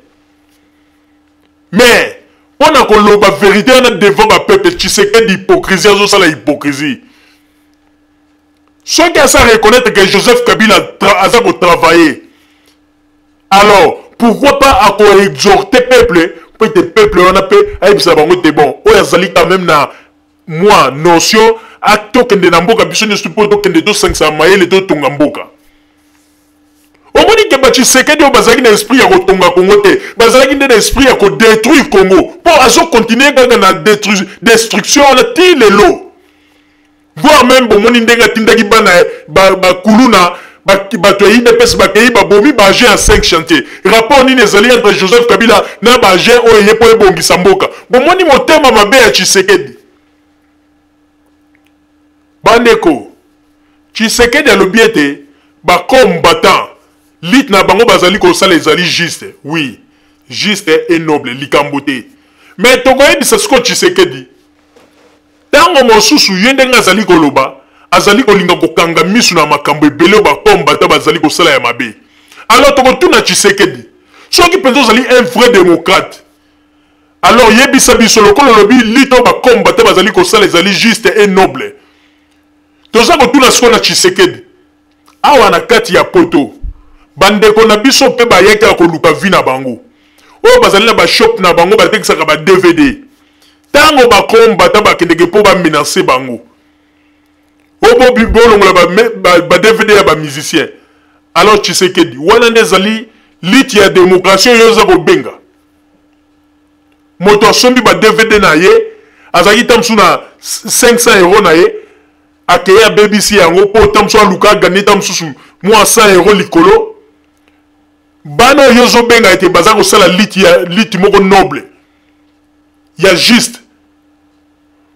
Speaker 1: mais mpona koloba vérité wana devant bapeuple Tshisekedi hypocrisie azosala hypocrisie soki asa reconnaître que Joseph Kabila aza kotravailler alors pourquoi pas akoexhorter peuple po ete peuple wana mpe ayebisa bango te bon oyo azali quand même na mwa notion atokende na mboka biso nyonso mpo tokende tosangisa mayele totonga mboka omoni ke Tshisekedi oyo bazalaki na esprit ya kotonga Congo te bazalaki nde na esprit ya kodétruire Congo mpo azokontinue kaka na destruction wana ti lelo voire même bomoni ndenge atindaki bana bakuluna bato ya UDPS bakei babomi baagent ya 5 chantier rapport nini ezali entre Joseph Kabila na baagent oyo ye mpo ebongisa mboka bomoni motema mabe ya Tshisekedi bandeko Tshisekedi alobi ete bacombattant lit na bango bazali kosala ezali juste oui juste et noble likambo te mais tokoyebisa siko Tshisekedi ntango mosusu ye ndenge azali koloba azali kolinga kokanga misu na makambo ebele bacombattant bazali kosala ya mabe alors tokotuna Tshisekedi soki mpenza ozali un vrai démocrate alors yebisa biso lokola olobi lit oyo bacombattant bazali kosala ezali juste et noble toza kotuna siko na Tshisekedi awa na kati ya poto bandeko na biso mpe bayaki ya koluka vi na bango oyo bazali na bashop na bango batekisaka ba DVD ntango bacombattant bakendeke mpo bamenace bango oyo bolongola ba DVD ya bamusicien alors Tshisekedi wana nde ezali liti ya démocratie oyo oza kobenga moto asombi ba DVD na ye azalaki tamosu na 500 euro na ye akeye abebisi yango mpo tamosu aluka agane tamosusu mwa 100 euro likolo bana oyo ozobenga ete baza kosala liti moko noble ya juste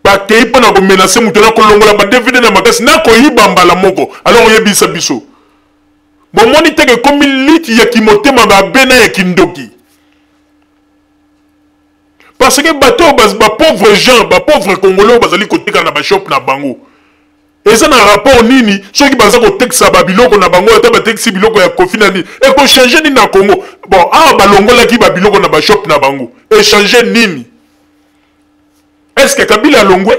Speaker 1: bakei mpona komenase moto na kolongola ba DVD na makasi na koyiba mbala moko alors oyebisa biso bomoni teke komi liti ya kimotema mabe na ya kindoki parce que bato bapauvre gens bapauvre congolais bazali koteka na bashop na bango eza na rapport nini soki baza kotekisa babiloko na bango ata batekisi biloko ya kofi na nini ekochange nini na Congo bon awa balongolaki babiloko na bashop na bango echange nini est-ce que Kabila alongwe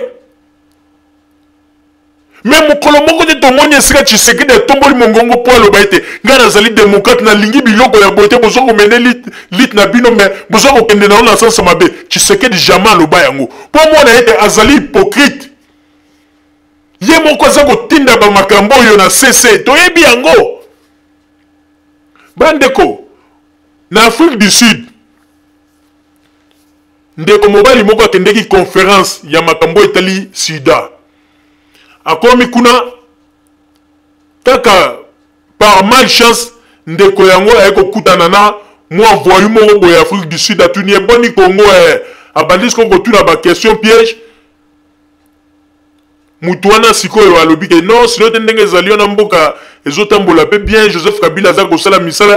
Speaker 1: mais mokolo moko te tomoni esika Tshisekedi atomboli mongongo mpo aloba ete ngai nazali démocrate nalingi biloko ya boye te bozwa komene lit na bino me bozwa kokende na yo na sansa mabe Tshisekedi jamais aloba yango mpo mona ete azali hypocrite ye moko aza kotinda bamakambo oyo na CC toyebi yango bandeko na Afrique du Sud ndeko mobali moko akendeki conférence ya makambo etali sida akomi kuna kaka par malchance ndeko yango ayekokutana na mwa voyu moko boye Afrique du Sud atuni eboni Congo abandisi kokotuna baquestion piège mutu wana sikoyo alobi ke non sino te ndenge ezali wana mboka ezotambola mpe bien Joseph Kabila aza kosala misala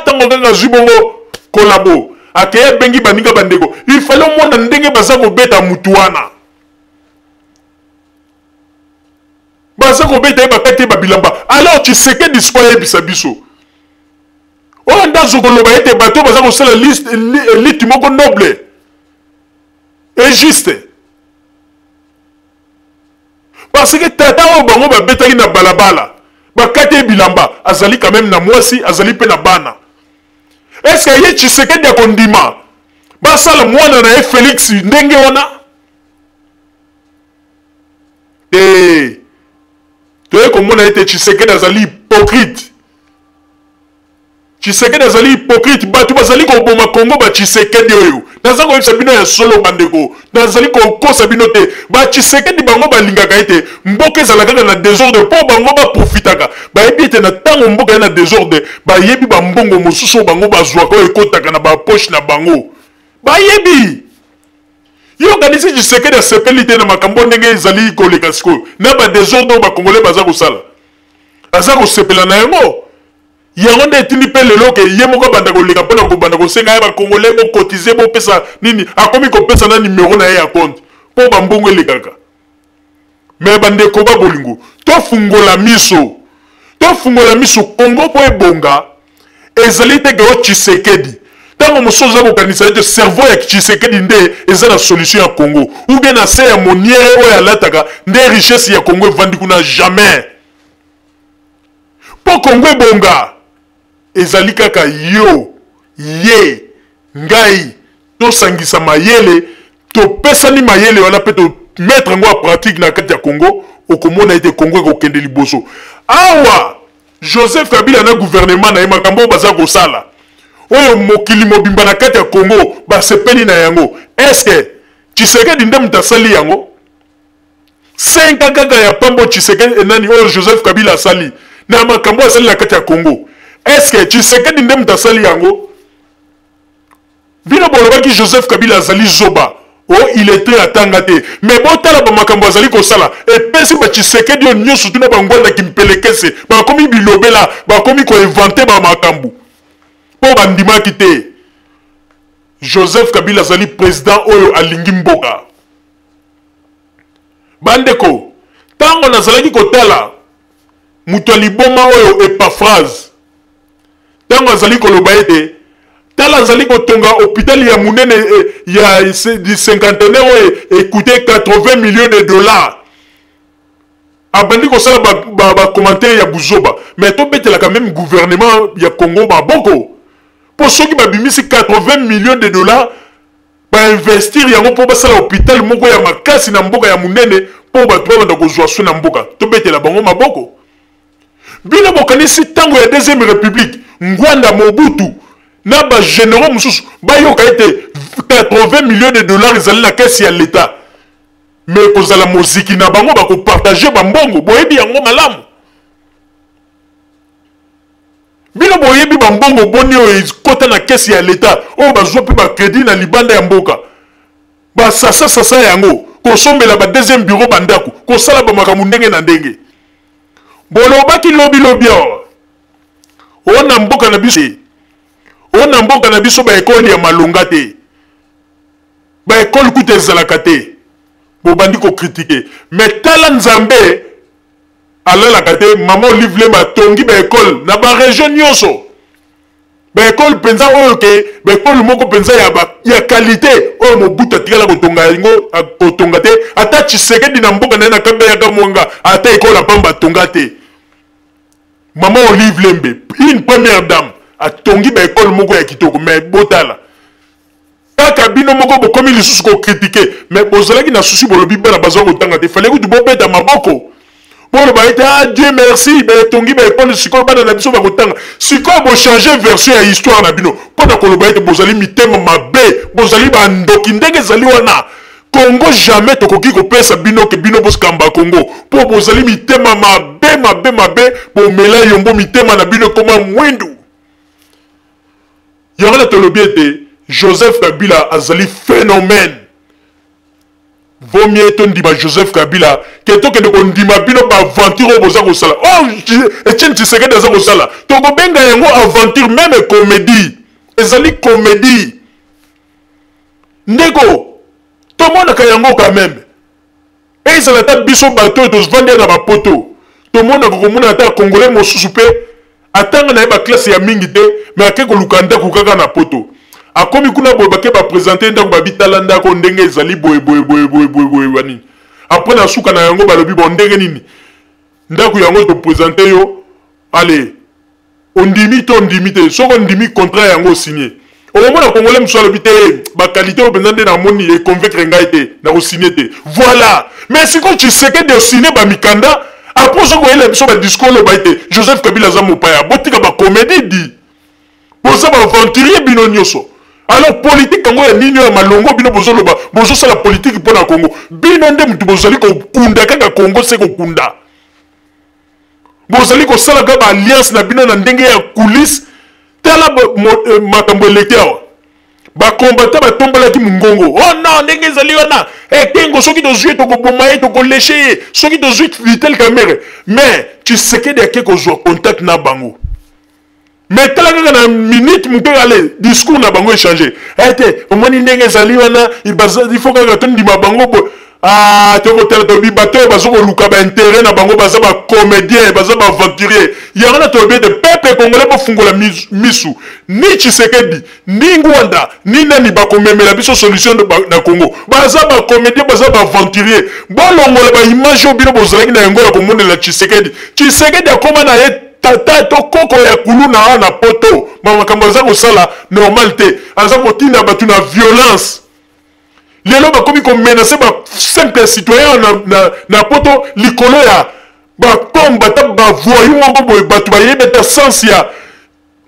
Speaker 1: ntango kaka azwi bongo kolabo akeye bengi baninga bandeko il fallait omona ndenge baza kobeta mutu wana baza kobeta ye bakati ye babilamba alors Tshisekedi siko ayebisa biso oyo nde azokoloba ete bato baza kosala liti moko noble et juste parce que tata oyo bango babetaki na balabala bakate bilamba azali quand même na mwasi azali pe na bana. Est-ce que ye Tshisekedi akondima basala mwana na Félix ndenge wana? Toye komona ete Tshisekedi azali hypocrite. Tshisekedi azali hypocrite. Batu bazali ko boma Congo ba Tshisekedi oyo. Naza ko sabino ya solo bandeko. Nazali ko kosa bino te. Ba Tshisekedi bango balingaka ete mboka ezalaka na désordre po bango ba profitaka. Ba yebi ete na tango mboka na désordre, ba yebi ba mbongo mosusu bango bazwa ko ekotaka na ba poche na bango. Ba yebi. Yo kanisi Tshisekedi asepeli te na makambo ndenge ezali koleka siko. Na ba désordre ba Congolais baza kosala. Aza kosepela na yango. Yango nde etindi pe lelo ke ye moko banda koleka mpona kobanda kosenga ye bakongolais bokotize bopesa nini akomi kopesa na nimero na ye ya compte mpo bambongo elekaka. Me bandeko ba bolingo tofungola miso Congo po ebonga ezali te ke o Tshisekedi ntango mosusu oza kokanisa ete cerveau ya Tshisekedi nde eza na solution ya Congo ou bien na se ya moniere oyo alataka nde richesse ya Congo evandi kuna jamais. Po Congo ebonga ezali kaka yo ye ngai tosangisa mayele topesani mayele wana pe to mettre yango en pratique na kati ya Congo okomona ete Congo ekokende liboso. Awa Joseph Kabila na gouvernement na ye makambo baza kosala oyo mokili mobimba na kati ya Congo basepeli na yango. Est-ce Tshisekedi nde mutasali yango 5 kaka ya pambo Tshisekedi nani oyo Joseph Kabila asali na makambo asali na kati ya Congo? Est-ce que Tshisekedi nde mutasali yango? Bino bolobaki Joseph Kabila azali zoba. Oh, il était atanga te. Mais botala ba makambo azali kosala. Et pesi ba Tshisekedi on nyoso tuna bangwanda kimpelekese. Ba komi bilobela, ba komi ko inventer ba makambo. Po bandimaki te. Joseph Kabila azali président oyo alingi mboka. Bandeko, tango nazalaki kotala mutu aliboma oyo Epaphrase. Tango azali koloba ete tala azali kotonga hôpital ya munene ya di cinquantenaire oyo écoute 80 millions de dollars. Abandi kosala ba commentaire ya buzoba. Mais to betela quand même gouvernement ya Congo ba boko. Pour ceux qui babimisi 80 millions de dollars ba investir yango po basala hôpital moko ya makasi na mboka ya munene po ba to banda kozwa so na mboka. To betela bango maboko. Bino bokanisi tango ya deuxième république Ngwanda Mobutu na ba généraux mususu ba yoka ete 80 millions de dollars ezali na caisse ya l'état. Mais kozala moziki na bango ba ko partager ba mbongo boyebi yango malamu. Bino boyebi ba mbongo boni o kota na caisse ya l'état o bazwa pe ba crédit na libanda ya mboka. Ba sasa yango ko sombela ba deuxième bureau bandako ko sala ba makamu ndenge na ndenge. Bolobaki lobi ona mboka na biso ba ekoli ya malonga te ba ekoli kuta ezalaka te bobandi ko critiquer mais tala nzambe alalaka te mama Olive batongi ba ekoli na ba région nyonso ba ekoli penza oyo ke ba ekoli moko penza ya qualité oyo Mobutu atikala kotonga yango kotonga te ata Tshisekedi na mboka na kamba ya kamwanga ata ekoli apamba tonga te. Maman Olive Lembe, une première dame, a tongi ba école moko ya kitoko, mais botala. Kaka bino moko bo komi lisusu ko critiquer, mais bozalaki na susi bolobi bana bazo kotanga te, fallait que tu bobeta maboko. Bon ba ete ah Dieu merci, ba tongi ba école siko bana na biso ba kotanga. Siko bo changer version ya histoire na bino. Pona ko loba ete bozali mitema mabe, bozali ba ndoki ndenge zali wana. Congo jamais tokoki kopesa bino ke bino bos kamba Congo. Po bozali mitema mabe po mela yombo mitema na bino koma mwindu. Yangala tolobi ete Joseph Kabila azali phénomène. Vaut mieux ton ndima Joseph Kabila ke to kende ko ndima bino ba aventure boza ko sala. Oh, Etienne Tshisekedi aza ko sala. To ko benga yango aventure même comédie. Ezali comédie. Ndeko tout le monde a yango quand même. Et ça la biso bateau de se vendre dans ma poto. Tout le monde a commun à congolais mo sousupé. Attends na ba classe ya mingi te mais akeko lukanda kukaka na poto. Akomi kuna boy bake ba présenter ndako ba bitalanda ko ndenge ezali boy wani. Après na suka na yango ba lobi bon ndenge nini. Ndako yango to présenter yo allez on dimite soko on dimite contrat yango signé au moment où congolais me soit l'habité ba qualité au besoin de na moni et convaincre ngaité na ko signer voilà mais si quand tu sais que de signer ba mikanda après ce qu'on a sur le discours le baité Joseph Kabila Zamopaya botika ba comédie dit pour ça ba aventurier bino nyoso alors politique Congo ya nini ya malongo bino bozo loba bozo sala politique pour na Congo bino ndem mutu bozali ko kunda kaka Congo se ko kunda bozali ko sala ba alliance na bino na ndenge ya coulisse tala makambo électeur ba combattant ba tombola ki mungongo oh non ndenge zali wana tengo soki to jouer to ko bomaye to ko lécher soki to jouer vitel caméra mais tu sais que de quelque chose contact na bango mais tala kaka na minute muke ale discours na bango échanger ete omoni ndenge zali wana il faut que to ndima bango bo ah to ko tala to bi bato bazo ko luka ba intérêt na bango baza ba comédien baza ba aventurier yanga to be de peuple congolais bo fungola misu ni Tshisekedi ni Ngwanda ni nani ba komemela biso solution na Congo baza ba comédien baza ba aventurier bolongola ba image obino bozalaki na yango ya komonela Tshisekedi akoma na ye tata to koko ya kuluna na poto makambo za ko sala normal te aza ko tinda batu na violence lelo bakomi ko menacer ba simple citoyen na poto likolo ya ba tomba ta ba voyou moko boy batu ba yebeta sens ya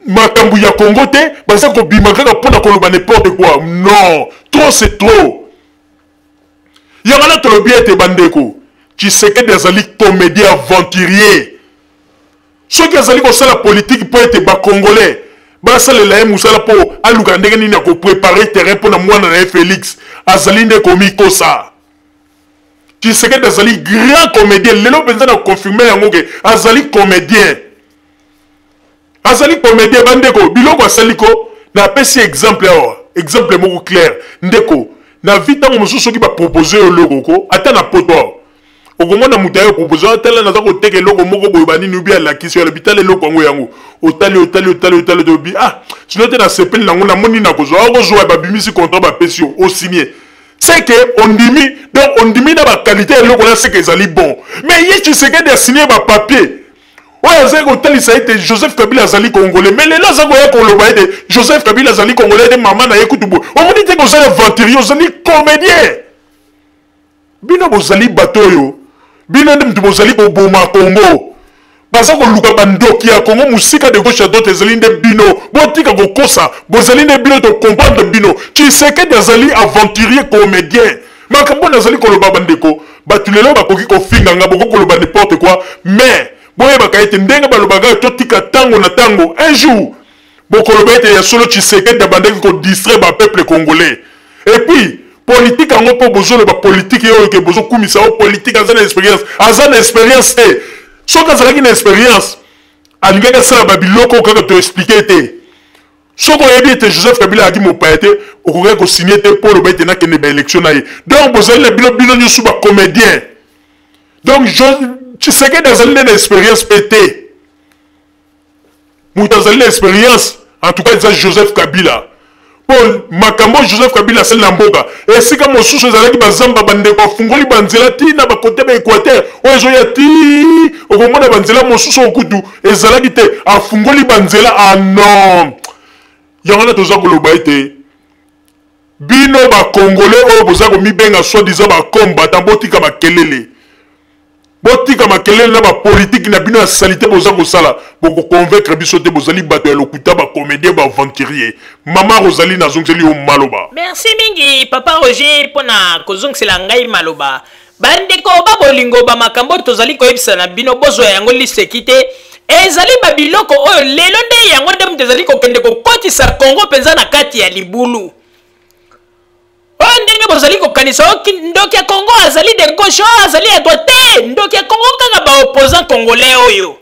Speaker 1: makambu ya Congo te baza ko bima kaka pona ko loba n'importe quoi non trop c'est trop yamana to lobi ete bandeko Tshisekedi azali comédien aventurier soki azali ko sala politique po ete ba congolais basalela ye musala po aluka ndenge nini ya ko préparer terrain pona mwana na Félix azali nde komi kosa Tshisekedi azali grand comédien lelo penza na confirmer yango ke azali comédien bandeko biloko asaliko na pesi exemple awa exemple moko clair ndeko na vita ngo mususu ki ba proposer yo loko ata na poto okomona mutu ayo proposer atala naza koteka eloko moko boye banini ubi alakisi yo bitale eloko yango yango otali tobi ah sinon te na sepeli nango namoni na kozwa akozwa babimisi contrat bapesi yo osigné c'est que on dimi na ba qualité eloko na c'est que ezali bon mais ye Tshisekedi a signé ba papier oyo azali kotalisa ete Joseph Kabila azali congolais mais lelo aza koya koloba ete Joseph Kabila azali congolais ete mama na ye kutu boye omoni te kozali aventurier ozali comédien bino bozali bato oyo bino nde mutu bozali koboma Congo baza koluka bandoki ya Congo musika de gauche à droite ezali nde bino botika kokosa bozali nde bino to comprendre bino Tshisekedi azali aventurier comédien makambo nazali koloba bandeko batu lelo bakoki kofinga nga boko koloba n'importe quoi mais boyebaka ete ndenge balobaka totika tango na tango un jour bokoloba ete ya solo Tshisekedi abandaki kodistraire bapeuple congolais et puis politique yango mpo bozoloba politique oyo ke bozokumisa o politique aza na expérience te soki azalaki na expérience alingaki asala babiloko kaka to explike te soki oyebi ete Joseph Kabila ayaki mopaya te okokaki kosigne te mpo oloba ete nakende baélection na ye donc bozali na bino nyonso bacomédien donc Tshisekedi azali na expérience mpe te moto azali na expérience en tout cas eza Joseph Kabila Paul makambo Joseph Kabila asali na mboka esika mosusu ezalaki bazamba bandeko afungoli banzela tina bakote ba Équateur oyo ezoya ti okomona banzela mosusu okutu ezalaki te afungoli banzela ah non yango na toza koloba ete bino bakongolais oyo boza komibenga soi-disant bakombata botika bakelele botika makelele na bapolitike na bino ya salite boza kosala bokoconvaincre biso te bozali bato ya lokuta bacomédien baaventurier mama Rosalie nazongiseli yo maloba.
Speaker 2: Merci mingi papa Roger mpona kozongisela ngai maloba bandeko babolingo bamakambo tozali koyebisa na bino bozwa yango liseki te ezali babiloko oyo lelo nde yango nde mutu ezali kokende kokotisa Congo mpenza na kati ya libulu oyo ndenge bozali kokanisa ndoki ya Congo azali de gauche oyo azali ya droite te ndoki ya Congo kaka baopposant congolais oyo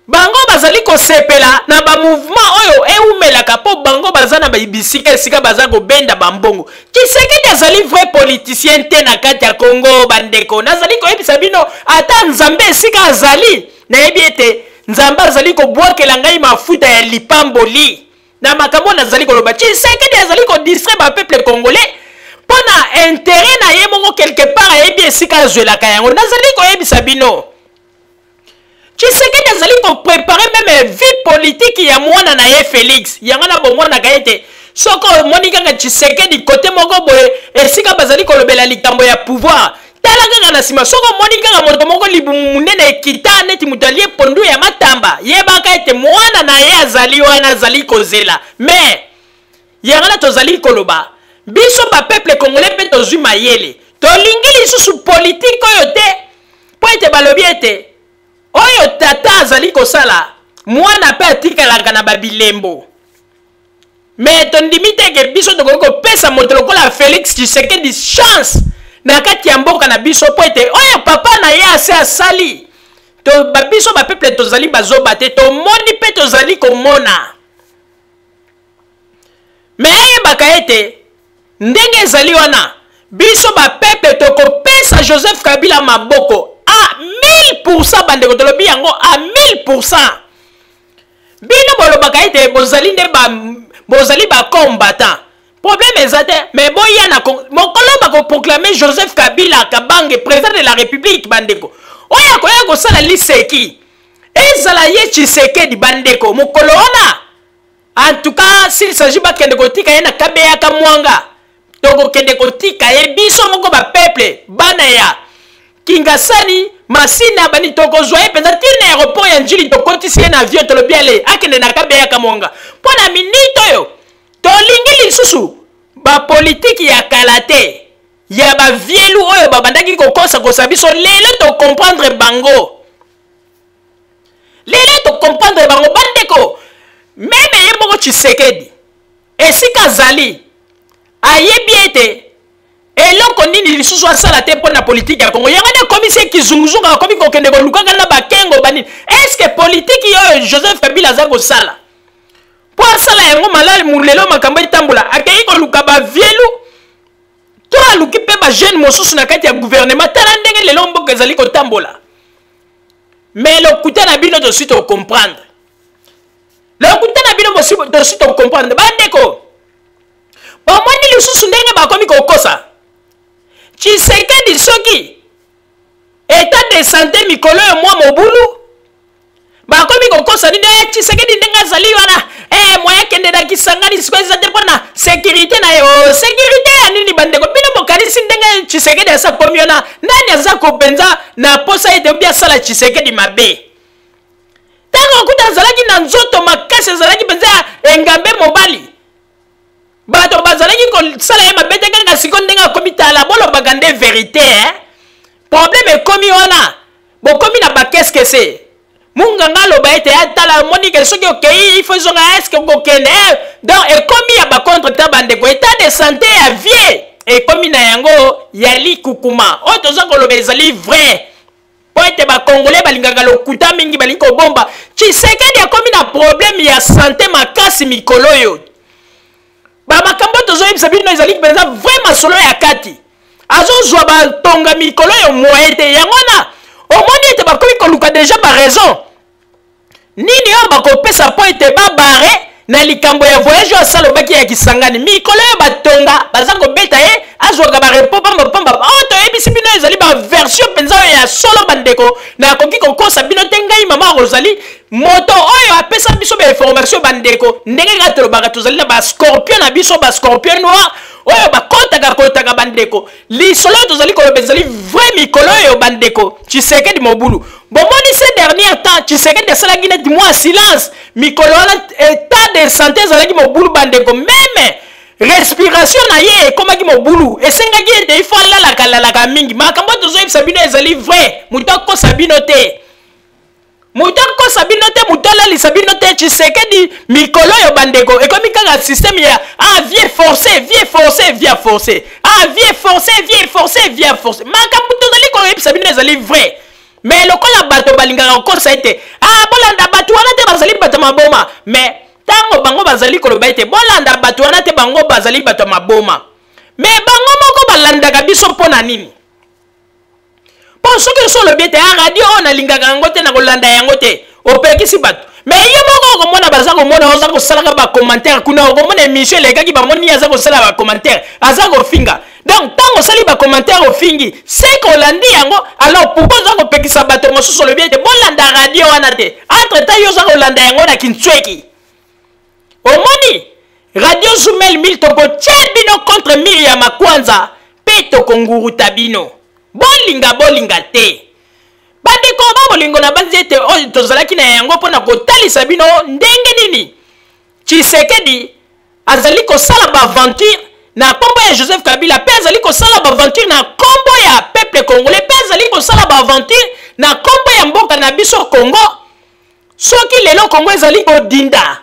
Speaker 2: bango bazali kosepela na bamouvement oyo eumelaka mpo bango baza na bisika esika baza kobenda bambongo Tshisekedi azali vrai politicien te na kati ya Congo bandeko nazali koyebisa bino ata nzambe esika azali nayebi ete nzambe azali kobwakela ngai mafuta ya lipamboli na makambo nazali koloba Tshisekedi azali kodistraire bapeuple congolais mpona intérêt na ye moko quelque part ayebi esika azwelaka yango nazali koyebisa bino Tshisekedi azali ko préparer même vie politique ya mwana na ye Félix yangana bomona kaete soko monika nga Tshisekedi côté moko boye esika bazali ko lobela likambo ya pouvoir tala kaka na sima soko monika nga moto moko libumunene ekita neti mutalie pondu ya matamba yeba kaete mwana na ye azali wana azali kozela mais yangana tozali koloba biso ba peuple congolais pe tozwi mayele tolingi lisusu politique oyo te po ete balobi ete oyo tata azali kosala mwana pe atikalaka na babilembo mais tondimi teke biso tokoki kopesa moto lokola Félix Tshisekedi chance na kati ya mboka na biso po ete oyo papa na ye ase asali to biso bapeuple tozali bazoba te tomoni mpe tozali komona mais ayebaka ete ndenge ezali wana biso bapeuple tokopesa Joseph Kabila maboko à 1000% bandeko tolobi yango à 1000%. Bino bolobaka ete bozali ba combattant. Problème ezate mais boya na mokolo bako proclamer Joseph Kabila Kabange président de la République bandeko. Oya koya ko sala liseki. Ezala ye Tshisekedi bandeko mokolo wana. En tout cas s'il s'agit ba kende kotika ye na kabeya ka mwanga. Toko kende kotika ye biso moko ba peuple bana ya Kingasani masina bani toko zoye penza tine aéroport ya njili tokotisi ye na avion tolobi ale akende na kabeya ka mwanga. Pona minito yo tolingi lisusu ba politique ya kalate ya ba vielu oyo babandaki kokosa kosa biso lelo to comprendre bango. Lelo to comprendre bango bandeko meme ye moko Tshisekedi esika zali ayebi ete eloko nini lisusu asala te mpona politique ya Congo yanga na komisi kizunguzunga akomi kokende kolukaka na bakengo banini est-ce que politique oyo Joseph Kabila aza kosala po asala yango malamu lelo makambo etambola akei koluka bavielu to aluki mpe bajeune mosusu na kati ya gouvernement tala ndenge lelo mboka ezali kotambola mais lokuta na bino tosi tocomprendre lokuta na bino tosi tocomprendre bandeko bomoni lisusu ndenge bakomi kokosa Tshisekedi soki état de santé mikolo yo mwa mobulu bakomi kokosa nini Tshisekedi ndenge azali wana moya kende na kisangani sikweza te mpona sécurité na yo sécurité ya nini bandeko bino mokanisi ndenge Tshisekedi asa komi wana nani aza kopenza na posa ete obi asala Tshisekedi mabe tango okuta azalaki na nzoto makasi azalaki penza engambe mobali bato bazalaki kosala ye mabe te kaka siko ndenge akomi tala bolobaka nde vérité problème ekomi wana bokomi na bakeskese munganga aloba ete atala monike soki okei ifo ezonga eske okokende donc ekomi ya bacontretemps bandeko état de santé ya vie ekomi na yango ya likukuma oyo toza koloba ezali vrai po ete bakongolais balingaka lokuta mingi balingi kobomba Tshisekedi akomi na problème ya santé makasi mikolo oyo bamakambo tozoyebisa bino ezali mpenza vraiment solo ya kati azozwa batonga mikolo yo moye te yango na omoni ete bakomi koluka deja baraison nini oyo bakopesa po ete babare na likambo ya voyage oyo asala obaki ya kisangani mikolo oyo batonga baza kobeta ye azwaka barepo pambapamba oyo toyebisi bino ezali baversion mpenza oyo ya solo bandeko nakoki kokosa bino te ngai mama Rosalie moto oyo apesa biso bainformation bandeko ndenge kaka tolobaka tozali na bascorpion na biso bascorpion noir oyo bakotaka bandeko lisolo oyo tozali koloba ezali vrai mikolo oyo bandeko Tshisekedi mobulu bomoni ces derniers temps Tshisekedi asalaki neti mwa silence mikolo wana état de santé ezalaki mobulu bandeko meme respiration na ye ekomaki mobulu esengaki ete ifo alalaka mingi makambo tozoyebisa bino ezali vrai moto akosa bino te moto alalisa bino te Tshisekedi mikolo oyo bandeko ekomi kaka système ya vie forcé makambo tozali koyebisa bino ezali vrai mais lokola bato balingaka kokosa ete bolanda bato wana te bazali bato maboma mais tango bango bazali koloba ete bolanda bato wana te bango bazali bato maboma mais bango moko balandaka biso mpona nini po soki osolobi ete radio oyo nalingaka yango te na kolanda yango te opekisi bato mais yo moko komona baza komona oza kosalaka ba commentaire kuna komona émission lekaki bamoni aza kosala ba commentaire aza kofinga donc tango osali ba commentaire ofingi c'est kolandi yango alors pourquoi oza kopekisa bato mosusu lobi ete bolanda radio wana te entre temps yo oza kolanda yango na kintsweki omoni radio Zoumel 1000 tokotia bino contre Miriam Makwanza pe tokonguruta bino bolinga te bandeko bolingo na banzi ete oyo tozalaki na yango mpona kotalisa bino ndenge nini Tshisekedi azali kosala baaventure na kombo ya Joseph Kabila pe azali kosala baaventure na kombo ya peuple congolais pe azali kosala baaventure na kombo ya mboka na biso Congo soki lelo Congo ezali kodinda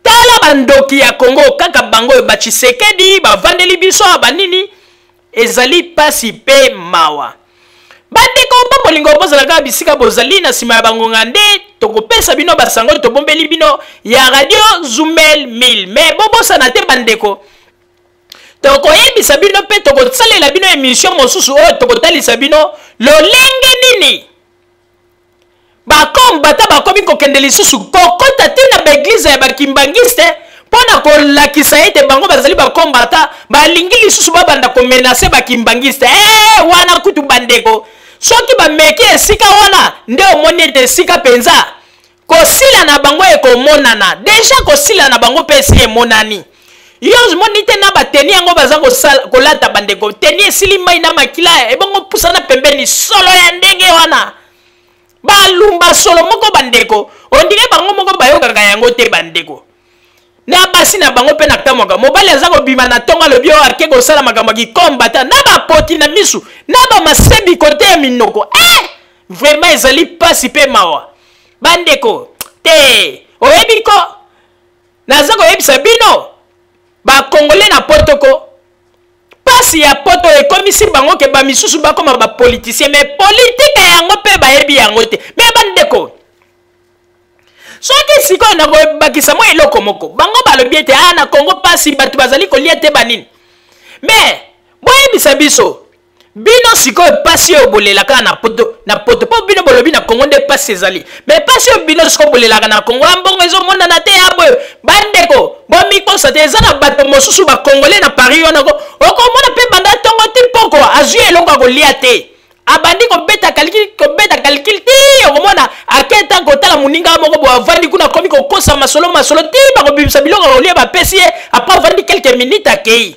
Speaker 2: tala bandoki ya Congo kaka bango ba Tshisekedi bavandeli biso banini ezali pasi pe mawa bandeko bolingo bozalaka bisika bozali na sima ya bangonga nde tokopesa bino basango tobombeli bino ya radio Zoumel 1000 mais bobosana te bandeko tokoyebisa bino pe tokosalela bino émission mosusu oyo tokotalisa bino lolenge nini bakombata bakomi kokende lisusu kokota te na baeglize ya bakimbangiste mpona kolakisa ete bango bazali bakombata balingi lisusu babanda komenase bakimbangiste wana kutu bandeko soki bameki esika wana nde omoni ete esika penza kosila na bango ekomonana deja kosila na bango mpe esi emonani yo moni te na bateni yango baza kolata bandeko teni esili mai na makila ebongo pusana pembeni solo ya ndenge wana balumba solo moko bandeko ondire bango moko bayokaka yango te bandeko na basi na bango pe na kamoka mobali aza kobima na tonga lobi oyo ake kosala makambo kikombata na bapoti na misu na bamasebi kote ya minoko vraiment ezali pasi pe mawa bandeko te oyebi ko naza koyebisa bino bakongole na potoko pasi ya poto ekomisi bango ke bamisusu bakoma bapoliticien mais politike yango pe bayebi yango te mais bandeko soki sikoyo na kobakisa mo eloko moko bango balobi ete na Congo pasi bato bazali kolia te banini mais boyebisa biso bino sikoyo pasi oyo bolelaka na poto po bino bolobi na Congo nde pasi ezali mais pasi oyo bino sikoyo bolelaka na Congo ambongo ezomonana te yaboyo bandeko bomikosa te eza na bato mosusu bakongole na Paris wana okomona mpe banda ntongo ti poko azwi eloko akolia te abandi kobeta calcul ti okomona aketa kotala moninga moko bo avandi kuna komi kokosa masolo ti bakobimisa biloko kolia bapesi ye apres avandi quelques minutes akei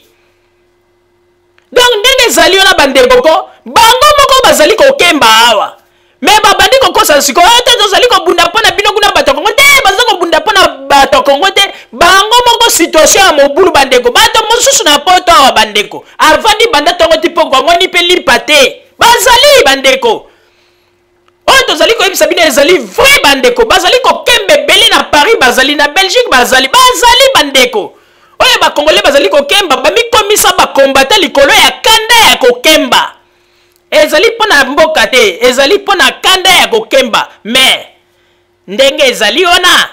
Speaker 2: donc ndenge ezali wana bandeko ko bango moko bazali kokemba awa mais babandi kokosa sikoyo te tozali kobunda mpona bino kuna bato Kongo te baza kobunda mpona bato Kongo te bango moko situation ya mobulu bandeko bato mosusu na poto awa bandeko avandi banda tongo ti poko angoni mpe limpa te bazali bandeko oyo tozali koyebisa bino ezali vrai bandeko bazali kokemba ebele na Paris bazali na Belgique bazali bandeko oyo bakongole bazali kokemba bamikomisa bakombata likolo ya kanda ya kokemba ezali mpona mboka te ezali mpona kanda ya kokemba mais ndenge ezali wana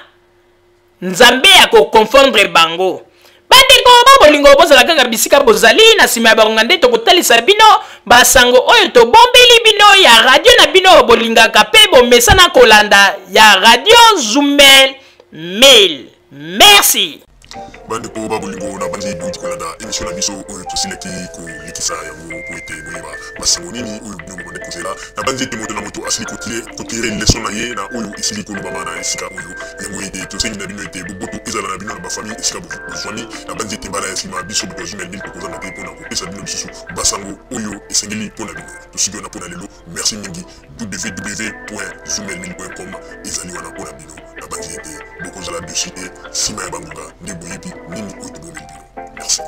Speaker 2: nzambe ya koconfondre bango bandeko bolingo bozala kaka bisika bozali na nsima ya bangonga nde tokotalisa bino basango oyo tobombeli bino ya radio na bino bolingaka mpe bomesana kolanda ya radio Zoumel 1000 merci
Speaker 1: bandeko babolingo na bandi duti kolanda émission na biso oyo tosilaki kolikisa yango po ete boyeba basango nini oyo bino bomande kozela na bandi ete moto na moto asili kotire leson na ye na oyo esili kolobama na esika oyo yango ete tosengi na bino ete boboto ezala na bino na bafamille esika bozwani na bandi ete mbala ya nsima biso boto Zoumel 1000 tokozanga te mpona kopesa bino lisusu basango oyo esengeli mpona bino tosiki wana mpona lelo merci mingi www.zoumel1000.com ezali wana mpona bino na bandi ete bokozala dessus te nsima ya bangonga nde boyebi nini oyo tobomeli bino merci